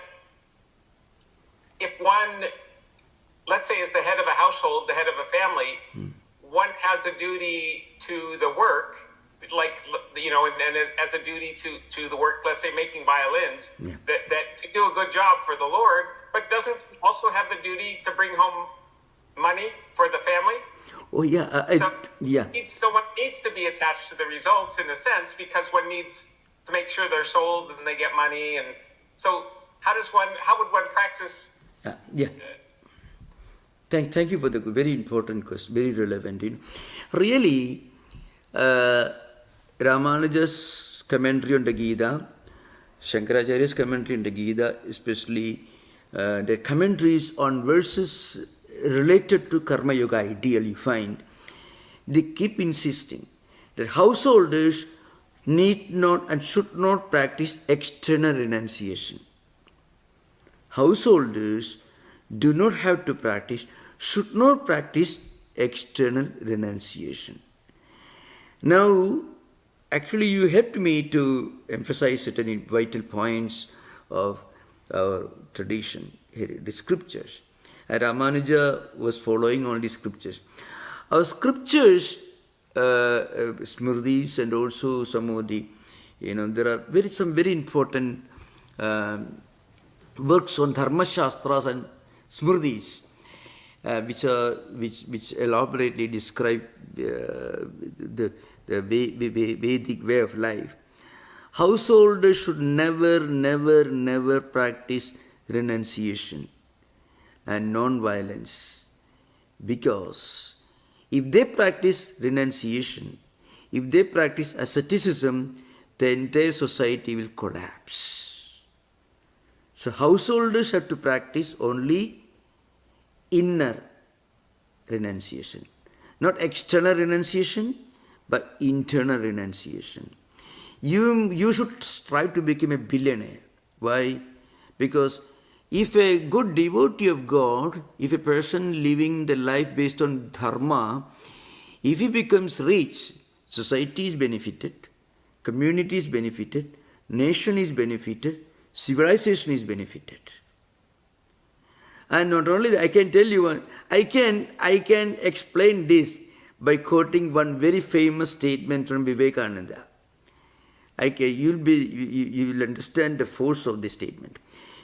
if one, let's say, is the head of a household, the head of a family, one has a duty to the work, like, and as a duty to the work, let's say making violins, that do a good job for the Lord, but doesn't also have the duty to bring home money for the family? Oh, yeah. So one needs to be attached to the results in a sense, because one needs to make sure they're sold and they get money. And so how would one practice? Thank you for the very important question, very relevant. Really, Ramanuja's commentary on the Gita, Shankaracharya's commentary on the Gita, especially the commentaries on verses related to Karma Yoga ideal, you find, they keep insisting that householders need not and should not practice external renunciation. Householders do not have to practice, should not practice external renunciation. Now, actually, you helped me to emphasize certain vital points of our tradition, the scriptures. And Ramanuja was following all the scriptures. Our scriptures, smrtis, and also some of the, there are some very important works on dharma shastras and smrtis. which elaborately describe the Vedic way of life. Householders should never practice renunciation and non-violence, because if they practice renunciation, if they practice asceticism, the entire society will collapse. So householders have to practice only inner renunciation, not external renunciation, but internal renunciation. You should strive to become a billionaire. Why? Because if a good devotee of God, if a person living the life based on dharma, if he becomes rich, society is benefited, community is benefited, nation is benefited, civilization is benefited. And not only that, I can tell you, I can explain this by quoting one very famous statement from Vivekananda. You will understand the force of this statement.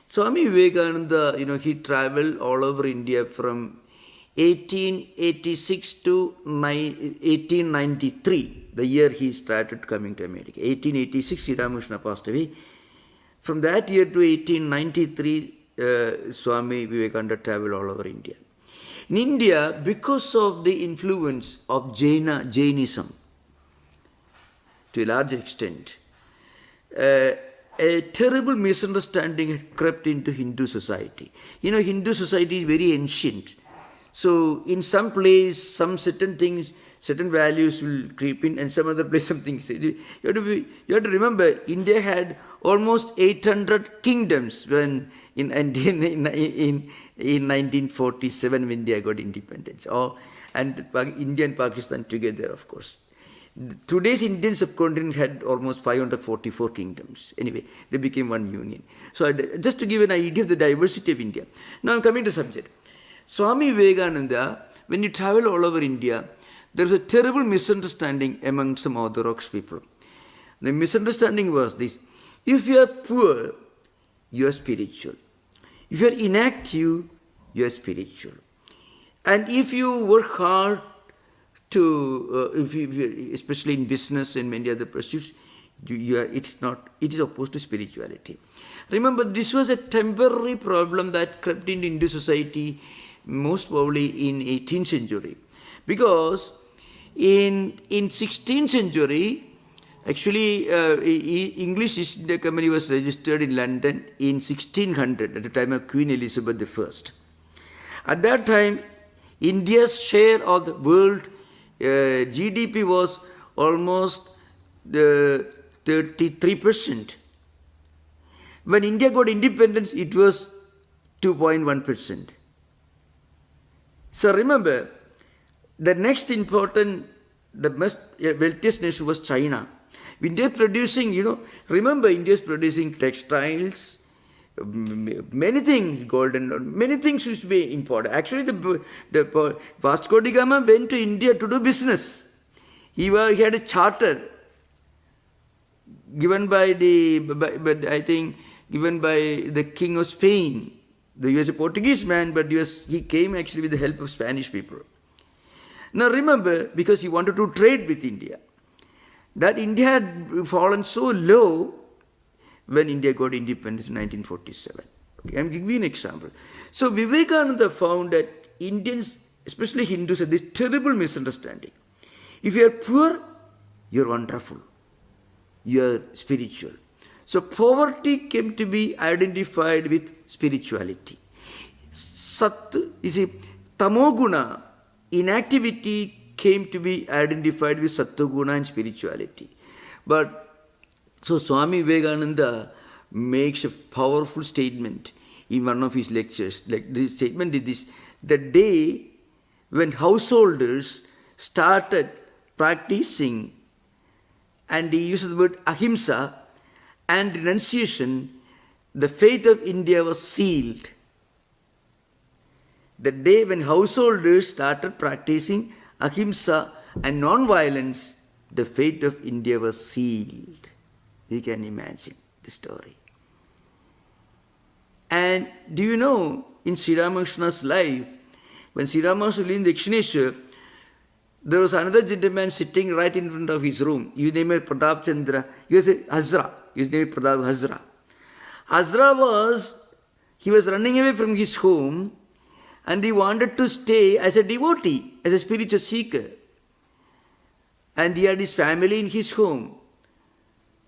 Swami Vivekananda, he traveled all over India from 1886 to 1893, the year he started coming to America. 1886, Sri Ramakrishna passed away. From that year to 1893, Swami Vivekananda traveled all over India. In India, because of the influence of Jainism, to a large extent, a terrible misunderstanding had crept into Hindu society. Hindu society is very ancient. So in some place, some certain things, certain values will creep in, and some other place some things. You have to remember, India had almost 800 kingdoms when in 1947, when India got independence. And India and Pakistan together, of course. Today's Indian subcontinent had almost 544 kingdoms. Anyway, they became one union. So just to give an idea of the diversity of India. Now I'm coming to the subject. Swami Vivekananda, when he traveled all over India, there was a terrible misunderstanding among some Orthodox people. The misunderstanding was this: if you are poor, you are spiritual. If you are inactive, you are spiritual. And if you work hard especially in business and many other pursuits, it is opposed to spirituality. Remember, this was a temporary problem that crept into Hindu society, most probably in 18th century. Because in 16th century, actually, English East India Company was registered in London in 1600, at the time of Queen Elizabeth I. At that time, India's share of the world GDP was almost 33%. When India got independence, it was 2.1%. So remember, the next important, the most wealthiest nation was China. India producing, remember, India is producing textiles, many things, golden, many things used to be imported. Actually, the Vasco da Gama went to India to do business. He had a charter given by the King of Spain. He was a Portuguese man, but he came actually with the help of Spanish people. Now remember, because he wanted to trade with India, that India had fallen so low when India got independence in 1947. Okay, I'm giving you an example. So Vivekananda found that Indians, especially Hindus, had this terrible misunderstanding. If you are poor, you are wonderful. You are spiritual. So poverty came to be identified with spirituality. Tamoguna, inactivity, came to be identified with Sattva-guna and spirituality. But so Swami Vivekananda makes a powerful statement in one of his lectures. Like this statement is this: the day when householders started practicing, and he uses the word ahimsa and renunciation, the fate of India was sealed. The day when householders started practicing ahimsa and non-violence, the fate of India was sealed. You can imagine the story. And do you know, in Sri Ramakrishna's life, when Sri Rama was living in Dakshineshwar, there was another gentleman sitting right in front of his room. His name is Pratap Chandra. He was a Hazra. His name is Pratap Hazra. Hazra he was running away from his home and he wanted to stay as a devotee, as a spiritual seeker. And he had his family in his home.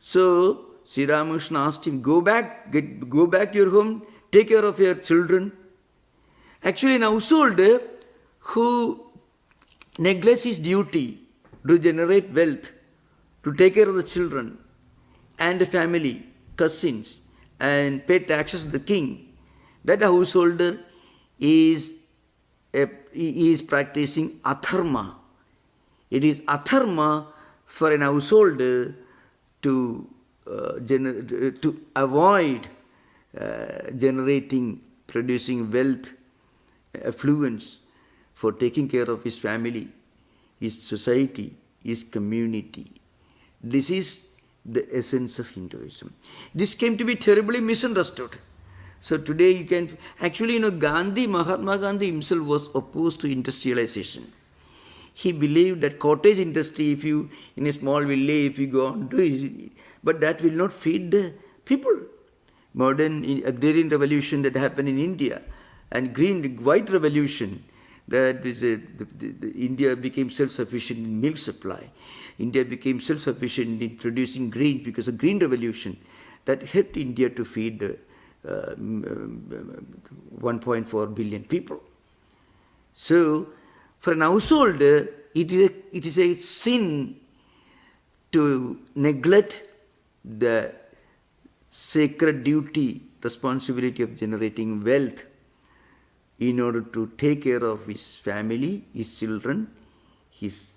So Sri Ramakrishna asked him, go back to your home, take care of your children. Actually, an householder who neglects his duty to generate wealth, to take care of the children and the family, cousins, and pay taxes to the king, that householder is practicing atharma. It is atharma for an householder to avoid producing wealth, affluence, for taking care of his family, his society, his community. This is the essence of Hinduism. This came to be terribly misunderstood. So today you can, actually, Mahatma Gandhi himself was opposed to industrialization. He believed that cottage industry, if you, in a small village, if you go on to it, but that will not feed the people. Modern agrarian revolution that happened in India and white revolution, that is India became self-sufficient in milk supply. India became self-sufficient in producing grain because of green revolution that helped India to feed 1.4 billion people. So, for an householder, it is a sin to neglect the sacred duty, responsibility of generating wealth in order to take care of his family, his children, his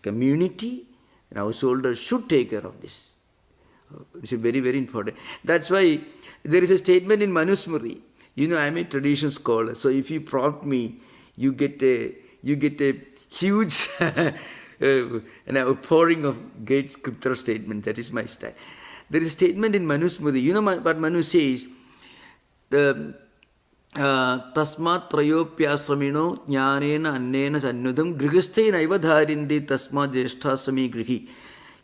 community. An householder should take care of this. It's very, very important. That's why there is a statement in Manusmriti. I am a traditional scholar, so if you prompt me, you get a huge outpouring of great scriptural statements. That is my style. There is a statement in Manusmriti. You know what Manu says? Tasmat trayopyasramino jnanena annena sannudam grihastena ivadharindi tasmat jesthasami grihi.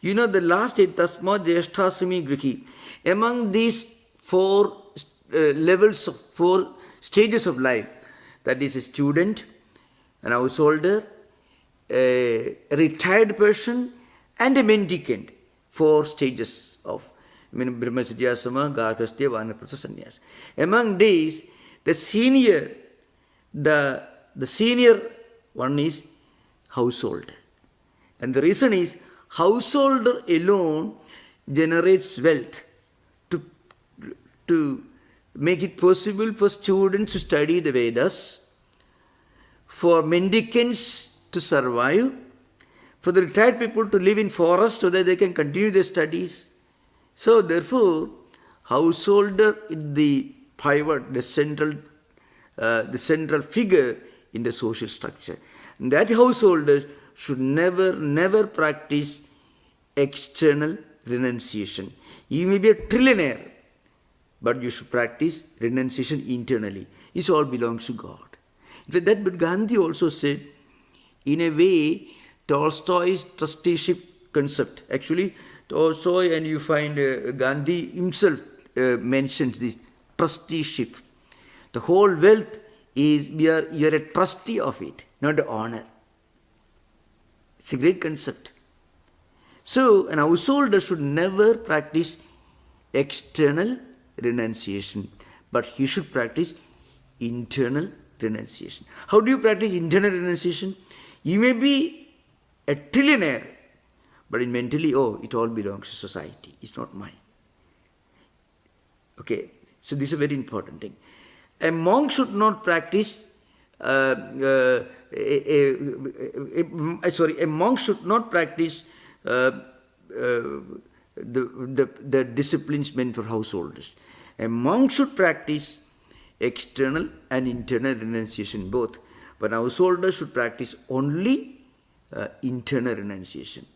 The last state, tasmat jesthasami grihi. Among these four stages of life, that is a student, an householder, a retired person, and a mendicant. 4 stages of Brahmacharya, Sama, Garhastya, Vanaprastha, Sannyas. Among these, the senior one is householder. And the reason is, householder alone generates wealth to make it possible for students to study the Vedas, for mendicants to survive, for the retired people to live in forests so that they can continue their studies. So therefore, householder is the pivot, the central figure in the social structure. And that householder should never practice external renunciation. You may be a trillionaire, but you should practice renunciation internally. It all belongs to God. In fact, but Gandhi also said, in a way, Tolstoy's trusteeship concept. Actually, Tolstoy, and you find Gandhi himself mentions this trusteeship. The whole wealth is, you are a trustee of it, not the owner. It's a great concept. So, an householder should never practice external renunciation, but he should practice internal renunciation. How do you practice internal renunciation? You may be a trillionaire, but in mentally, it all belongs to society. It's not mine. Okay, so this is a very important thing. A monk should not practice. A monk should not practice the disciplines meant for householders. A monk should practice external and internal renunciation both, but a householder should practice only internal renunciation.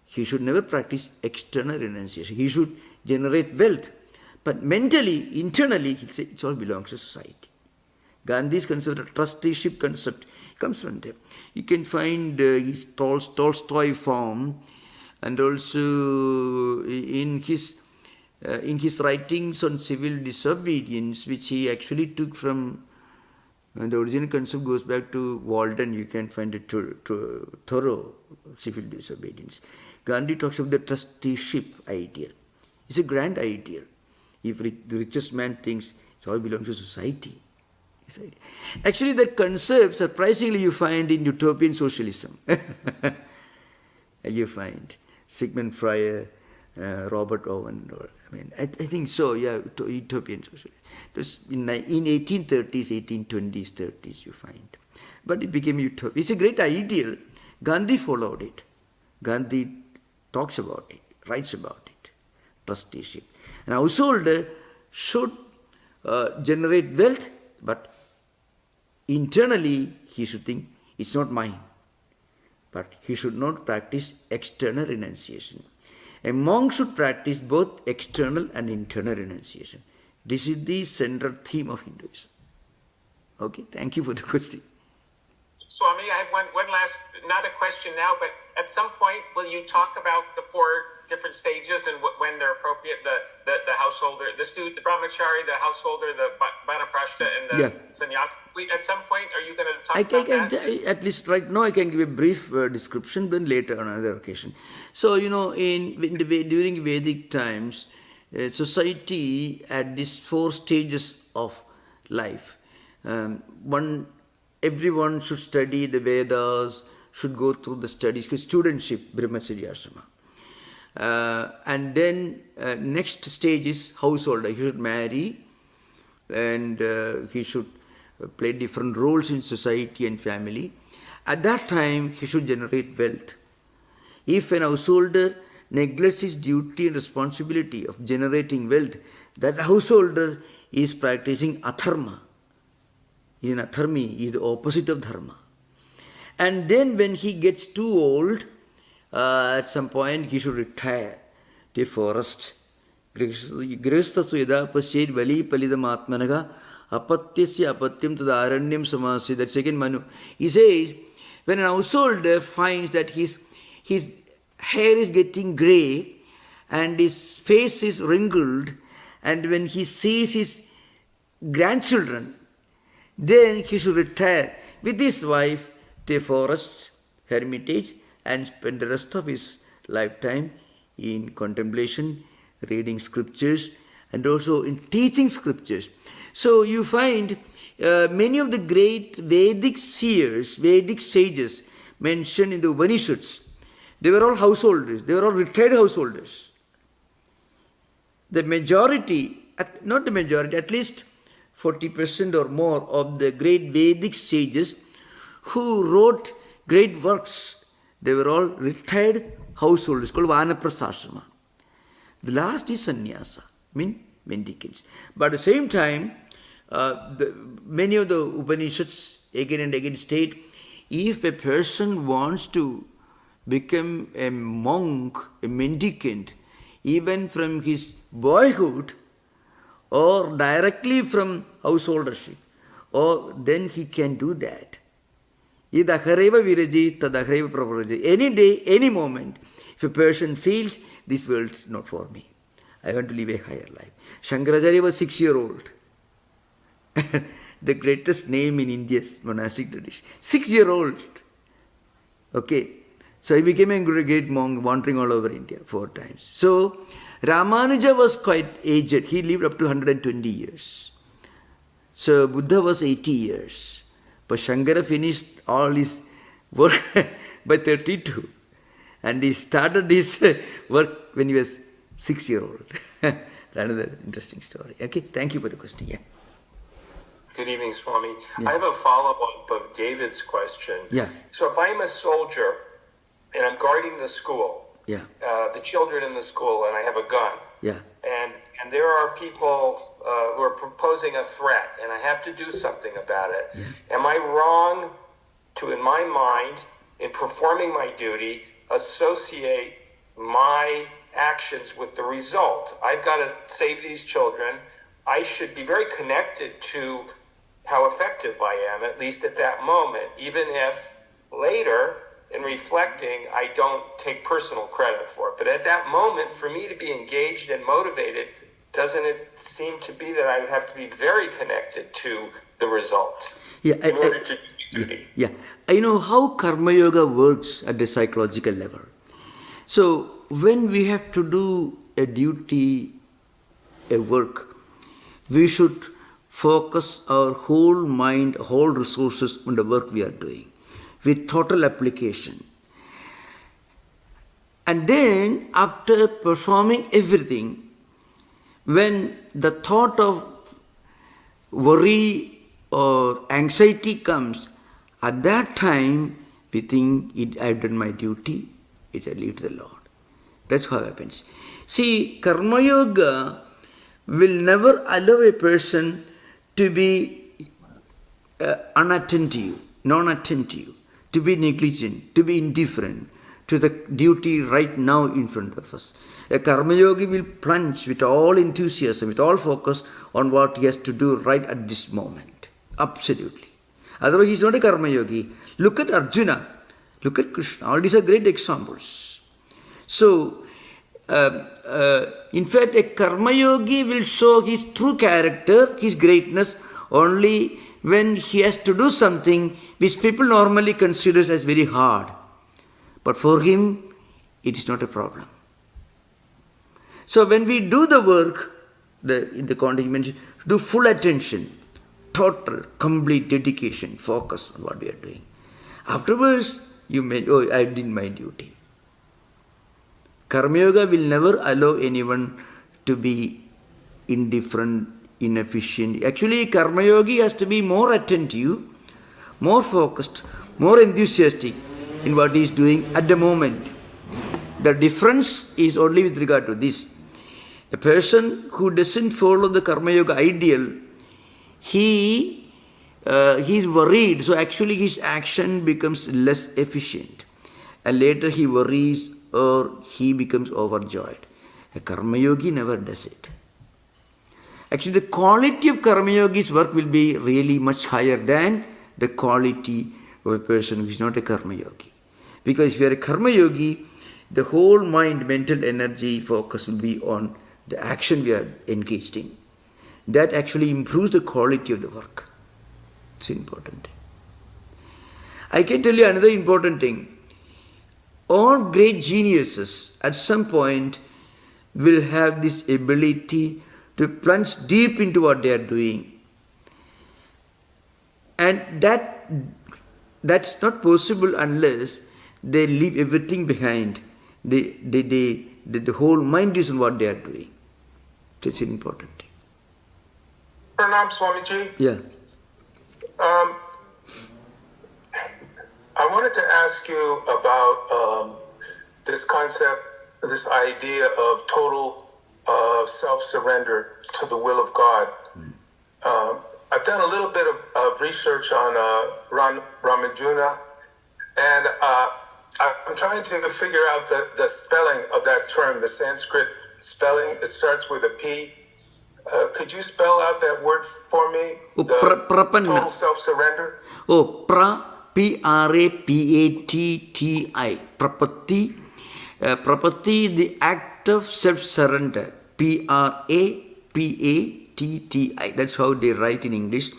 He should never practice external renunciation. He should generate wealth, but mentally, internally, he'll say it all belongs to society. Gandhi's concept of trusteeship concept comes from there. You can find his Tolstoy form, and also in his writings on civil disobedience, which he actually took from the original concept goes back to Walden. You can find it thorough civil disobedience. Gandhi talks about the trusteeship ideal. It's a grand ideal. If the richest man thinks it all belongs to society. Actually, that concept, surprisingly, you find in utopian socialism. You find Sigmund Freud, Robert Owen. I think so, yeah, utopian socialism. In 1830s, 1820s, 30s, you find. But it became utopia. It's a great ideal. Gandhi followed it. Gandhi talks about it, writes about it. Trusteeship. An householder should generate wealth, but internally he should think it's not mine. But he should not practice external renunciation. A monk should practice both external and internal renunciation. This is the central theme of Hinduism. Okay, thank you for the question. Swami, I have one last, not a question now, but at some point, will you talk about the 4 different stages and when they're appropriate? The householder, the student, the brahmachari, the householder, the vanaprastha, and the sannyasi. At some point, are you going to talk about that? At least right now, I can give a brief description, then later on another occasion. So, during Vedic times, society had these 4 stages of life. Everyone should study the Vedas, should go through the studies, studentship, Brahmacharya Ashrama. And then next stage is householder. He should marry, and he should play different roles in society and family. At that time, he should generate wealth. If an householder neglects his duty and responsibility of generating wealth, that householder is practicing adharma. He is an adharmi, he is the opposite of dharma. And then when he gets too old, at some point he should retire to a forest. Grihasthasu yada pasyed vali palidam atmanaga apatyasya apatyam tadaranyam samasi. That's again Manu. He says, when an householder finds that his hair is getting grey and his face is wrinkled, and when he sees his grandchildren, then he should retire with his wife to a forest, hermitage, and spend the rest of his lifetime in contemplation, reading scriptures, and also in teaching scriptures. So you find many of the great Vedic seers, Vedic sages mentioned in the Upanishads, they were all householders, they were all retired householders. The majority, not the majority, at least 40% or more of the great Vedic sages who wrote great works, they were all retired householders called Vanaprastha. The last is sannyasa, mendicants. But at the same time, many of the Upanishads again and again state, if a person wants to become a monk, a mendicant, even from his boyhood, or directly from householdership, or then he can do that. Any day, any moment, if a person feels, this world is not for me, I want to live a higher life. Shankaracharya was 6-year-old. The greatest name in India's monastic tradition. 6-year-old. Okay. So he became a great monk, wandering all over India 4 times. So Ramanuja was quite aged. He lived up to 120 years. So Buddha was 80 years. But Shankara finished all his work by 32. And he started his work when he was 6-year-old. Another interesting story. Okay, thank you for the question. Yeah. Good evening, Swami. Yeah. I have a follow-up of David's question. Yeah. So if I'm a soldier and I'm guarding the school, the children in the school, and I have a gun, and there are people who are proposing a threat, and I have to do something about it. Am I wrong to, in my mind, in performing my duty, associate my actions with the result? I've got to save these children. I should be very connected to how effective I am, at least at that moment, even if later, in reflecting, I don't take personal credit for it. But at that moment, for me to be engaged and motivated, doesn't it seem to be that I would have to be very connected to the result in order to do duty? Yeah, I know how Karma Yoga works at the psychological level. So when we have to do a duty, a work, we should focus our whole mind, whole resources on the work we are doing with total application. And then after performing everything, when the thought of worry or anxiety comes, at that time we think, I've done my duty, I leave to the Lord. That's how it happens. See, Karma Yoga will never allow a person to be unattentive, non-attentive, to be negligent, to be indifferent to the duty right now in front of us. A Karma Yogi will plunge with all enthusiasm, with all focus on what he has to do right at this moment. Absolutely. Otherwise, he is not a Karma Yogi. Look at Arjuna. Look at Krishna. All these are great examples. So, in fact, a Karma Yogi will show his true character, his greatness, only when he has to do something which people normally consider as very hard. But for him, it is not a problem. So when we do the work, in the context you mentioned, do full attention, total, complete dedication, focus on what we are doing. Afterwards, you may, I did my duty. Karma Yoga will never allow anyone to be indifferent, inefficient. Actually, Karma Yogi has to be more attentive, more focused, more enthusiastic in what he is doing at the moment. The difference is only with regard to this. A person who doesn't follow the Karma Yoga ideal, he is worried, so actually his action becomes less efficient. And later he worries or he becomes overjoyed. A Karma Yogi never does it. Actually, the quality of Karma Yogi's work will be really much higher than the quality of a person who is not a Karma Yogi. Because if you are a Karma Yogi, the whole mind, mental energy, focus will be on the action we are engaged in. That actually improves the quality of the work. It's important. I can tell you another important thing. All great geniuses at some point will have this ability to plunge deep into what they are doing. And that's not possible unless they leave everything behind. The whole mind is on what they are doing. That's important. Pranam Swamiji. Yeah. I wanted to ask you about this concept, this idea of total self-surrender to the will of God. I've done a little bit of research on Ramajuna, and I'm trying to figure out the spelling of that term, the Sanskrit spelling. It starts with a P. Could you spell out that word for me? Total self-surrender? P-R-A-P-A-T-T-I. Prapatti. Prapatti, the act of self-surrender. P-R-A-P-A-T-T-I. That's how they write in English.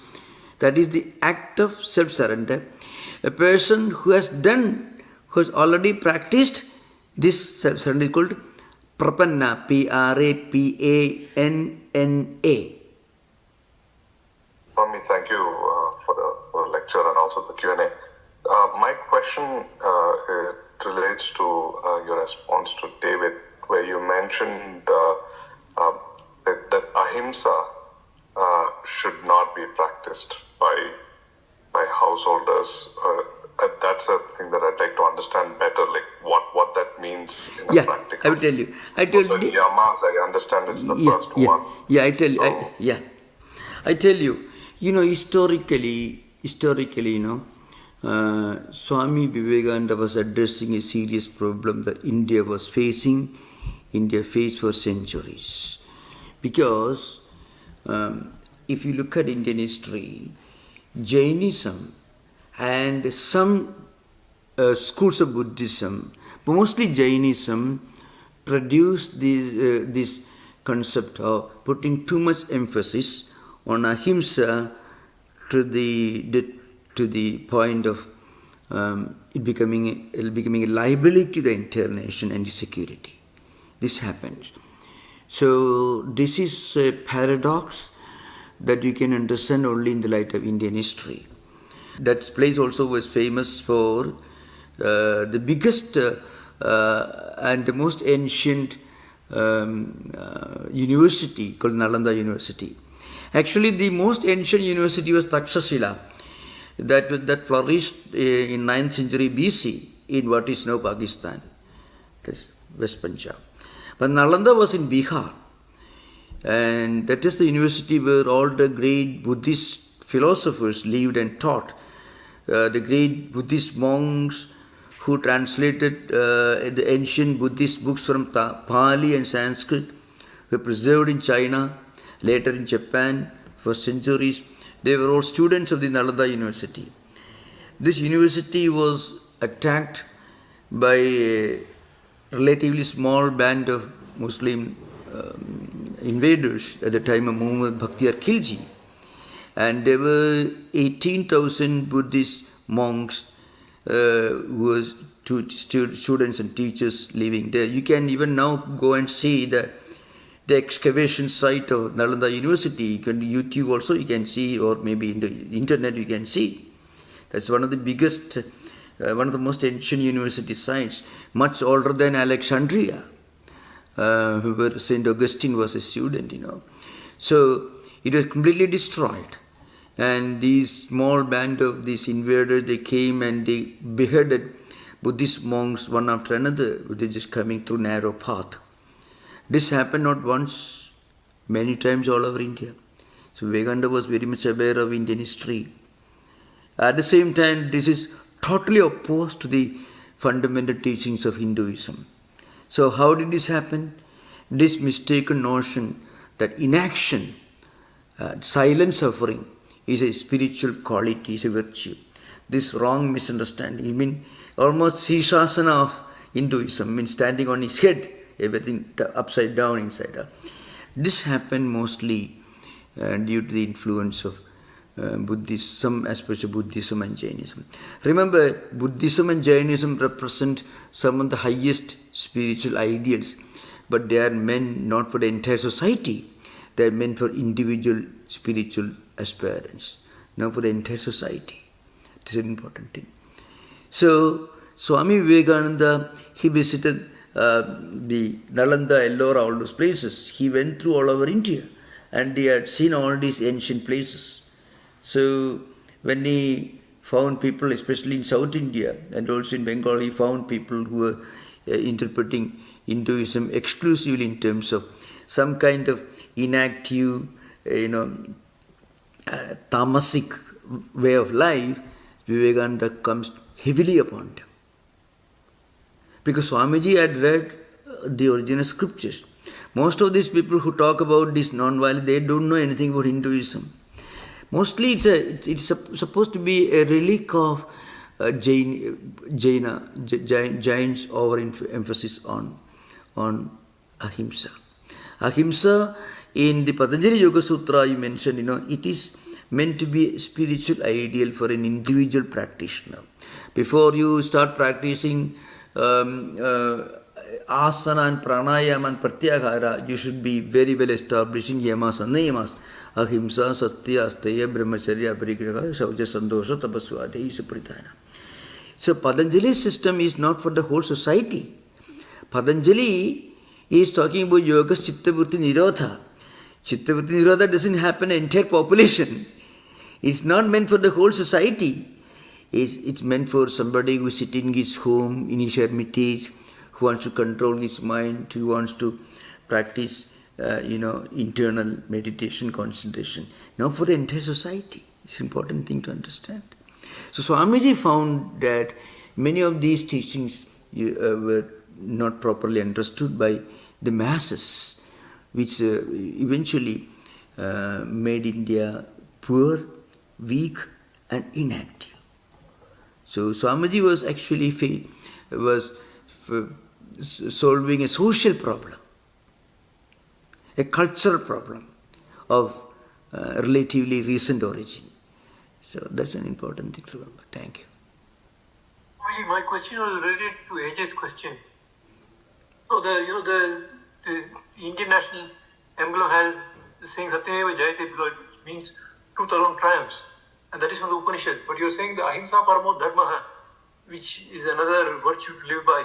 That is the act of self-surrender. A person who has already practiced this self-surrender is called Prapanna. P-R-A-P-A-N-N-A. Swami, thank you for the lecture and also the Q&A. My question relates to your response to David, where you mentioned that ahimsa should not be practiced by householders. That's a thing that I'd like to understand better, like what that means in a practical. I will tell you. I told you. Yamas, I understand it's the first one. Yeah, I tell you. I tell you. Historically, Swami Vivekananda was addressing a serious problem that India faced for centuries. Because if you look at Indian history, Jainism and some schools of Buddhism, mostly Jainism, produced this concept of putting too much emphasis on ahimsa to the point of it becoming a liability to the entire nation and the security. This happens. So this is a paradox that you can understand only in the light of Indian history. That place also was famous for the biggest and the most ancient university called Nalanda University. Actually, the most ancient university was Takshashila, that flourished in 9th century BC in what is now Pakistan, this West Punjab. But Nalanda was in Bihar, and that is the university where all the great Buddhist philosophers lived and taught. The great Buddhist monks who translated the ancient Buddhist books from Pali and Sanskrit were preserved in China, later in Japan for centuries. They were all students of the Nalanda University. This university was attacked by a relatively small band of Muslim invaders at the time of Muhammad Bhaktiar Khilji. And there were 18,000 Buddhist monks who were students and teachers living there. You can even now go and see the excavation site of Nalanda University. You can YouTube also you can see, or maybe in the internet you can see. That's one of the biggest, one of the most ancient university sites, much older than Alexandria, where St. Augustine was a student, So it was completely destroyed. And these small band of these invaders, they came and they beheaded Buddhist monks one after another. They just coming through narrow path. This happened not once, many times all over India. So Vivekananda was very much aware of Indian history. At the same time, this is totally opposed to the fundamental teachings of Hinduism. So how did this happen? This mistaken notion that inaction, silent suffering, is a spiritual quality, is a virtue. This wrong misunderstanding, almost Shishasana of Hinduism, standing on his head, everything upside down, inside out. This happened mostly due to the influence of Buddhism, especially Buddhism and Jainism. Remember, Buddhism and Jainism represent some of the highest spiritual ideals, but they are meant not for the entire society. They are meant for individual spiritual aspirants, not for the entire society. It is an important thing. So, Swami Vivekananda, he visited the Nalanda, Ellora, all those places. He went through all over India and he had seen all these ancient places. So, when he found people, especially in South India and also in Bengal, he found people who were interpreting Hinduism exclusively in terms of some kind of inactive, tamasic way of life. Vivekananda comes heavily upon them. Because Swamiji had read the original scriptures. Most of these people who talk about this non-violence, they don't know anything about Hinduism. Mostly it's supposed to be a relic of Jains overemphasis on ahimsa. Ahimsa in the Patanjali Yoga Sutra you mentioned, it is meant to be a spiritual ideal for an individual practitioner. Before you start practicing asana and pranayama and pratyahara, you should be very well established in yamas and niyamas. Ahimsa, satya, asteya, brahmacharya, aparigraha, sauja, sandosha, tapasvadhi, supritana. So Patanjali's system is not for the whole society. Patanjali is talking about yoga, chittavritti, nirodha. Chittavritti, nirodha doesn't happen in the entire population. It's not meant for the whole society. It's meant for somebody who is sitting in his home, in his hermitage, who wants to control his mind, who wants to practice, internal meditation, concentration. Not for the entire society. It's an important thing to understand. So Swamiji found that many of these teachings were not properly understood by the masses, which eventually made India poor, weak, and inactive. So Swamiji was actually solving a social problem, a cultural problem of relatively recent origin. So that's an important thing to remember. Thank you. My question was related to AJ's question. So the Indian national emblem has the saying Satyameva Jayate, which means truth alone triumphs. And that is from the Upanishad. But you're saying the Ahimsa Paramo Dharma, which is another virtue to live by,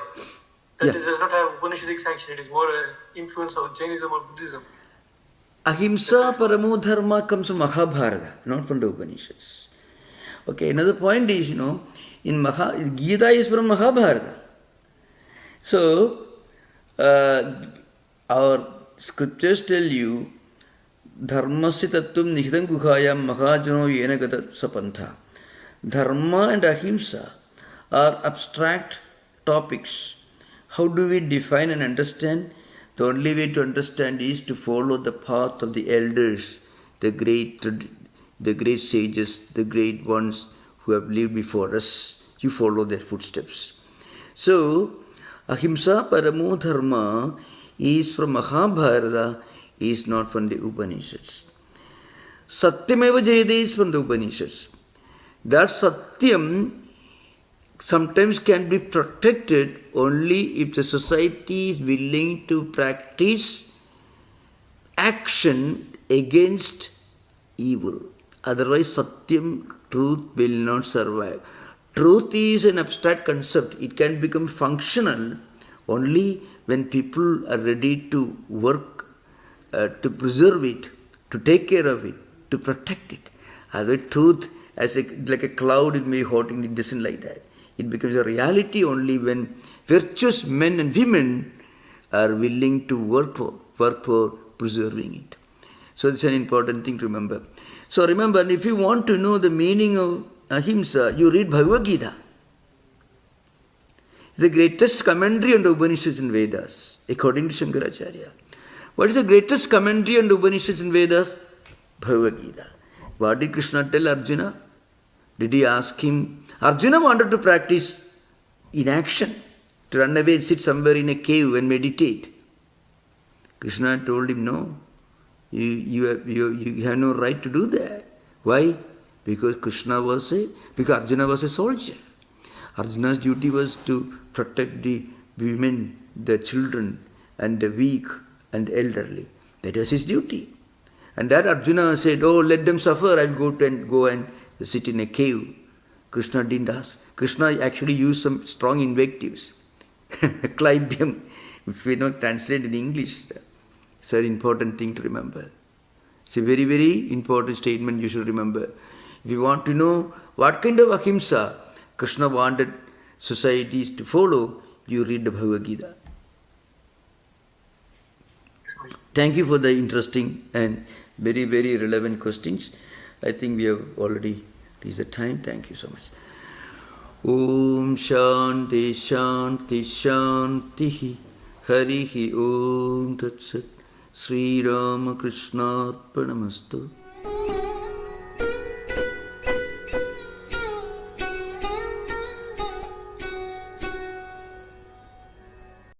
that does not have Upanishadic sanction. It is more an influence of Jainism or Buddhism. Ahimsa Paramo Dharma comes from Mahabharata, not from the Upanishads. Okay, another point is, in Gita is from Mahabharata. So, our scriptures tell you, Dharmasya tattvam nihidam guhayam mahajano yena gata sapantha. Dharma and ahimsa are abstract topics. How do we define and understand? The only way to understand is to follow the path of the elders, the great sages, the great ones who have lived before us. You follow their footsteps. So, Ahimsa Paramo Dharma is from Mahabharata, is not from the Upanishads. Satyameva Jayate is from the Upanishads. That Satyam sometimes can be protected only if the society is willing to practice action against evil. Otherwise, Satyam, truth, will not survive. Truth is an abstract concept. It can become functional only when people are ready to work to preserve it, to take care of it, to protect it. Otherwise, truth, like a cloud, it may be hot, and it doesn't like that. It becomes a reality only when virtuous men and women are willing to work for preserving it. So it's an important thing to remember. So remember, if you want to know the meaning of Ahimsa, you read Bhagavad Gita. It's the greatest commentary on the Upanishads and Vedas, according to Shankaracharya. What is the greatest commentary on the Upanishads and Vedas? Bhagavad Gita. What did Krishna tell Arjuna? Did he ask him? Arjuna wanted to practice inaction, to run away and sit somewhere in a cave and meditate. Krishna told him, no, you have no right to do that. Why? Because Arjuna was a soldier. Arjuna's duty was to protect the women, the children, and the weak and elderly. That was his duty. And that Arjuna said, oh, let them suffer, I'll go and sit in a cave. Krishna didn't ask. Krishna actually used some strong invectives. Clybium, if we not translate in English. It's an important thing to remember. It's a very, very important statement you should remember. If you want to know what kind of ahimsa Krishna wanted societies to follow, you read the Bhagavad Gita. Thank you for the interesting and very, very relevant questions. I think we have already reached the time. Thank you so much. Om Shanti Shanti Shanti Harihi Om Tat Sat Sri Rama Krishna Arpanamastu.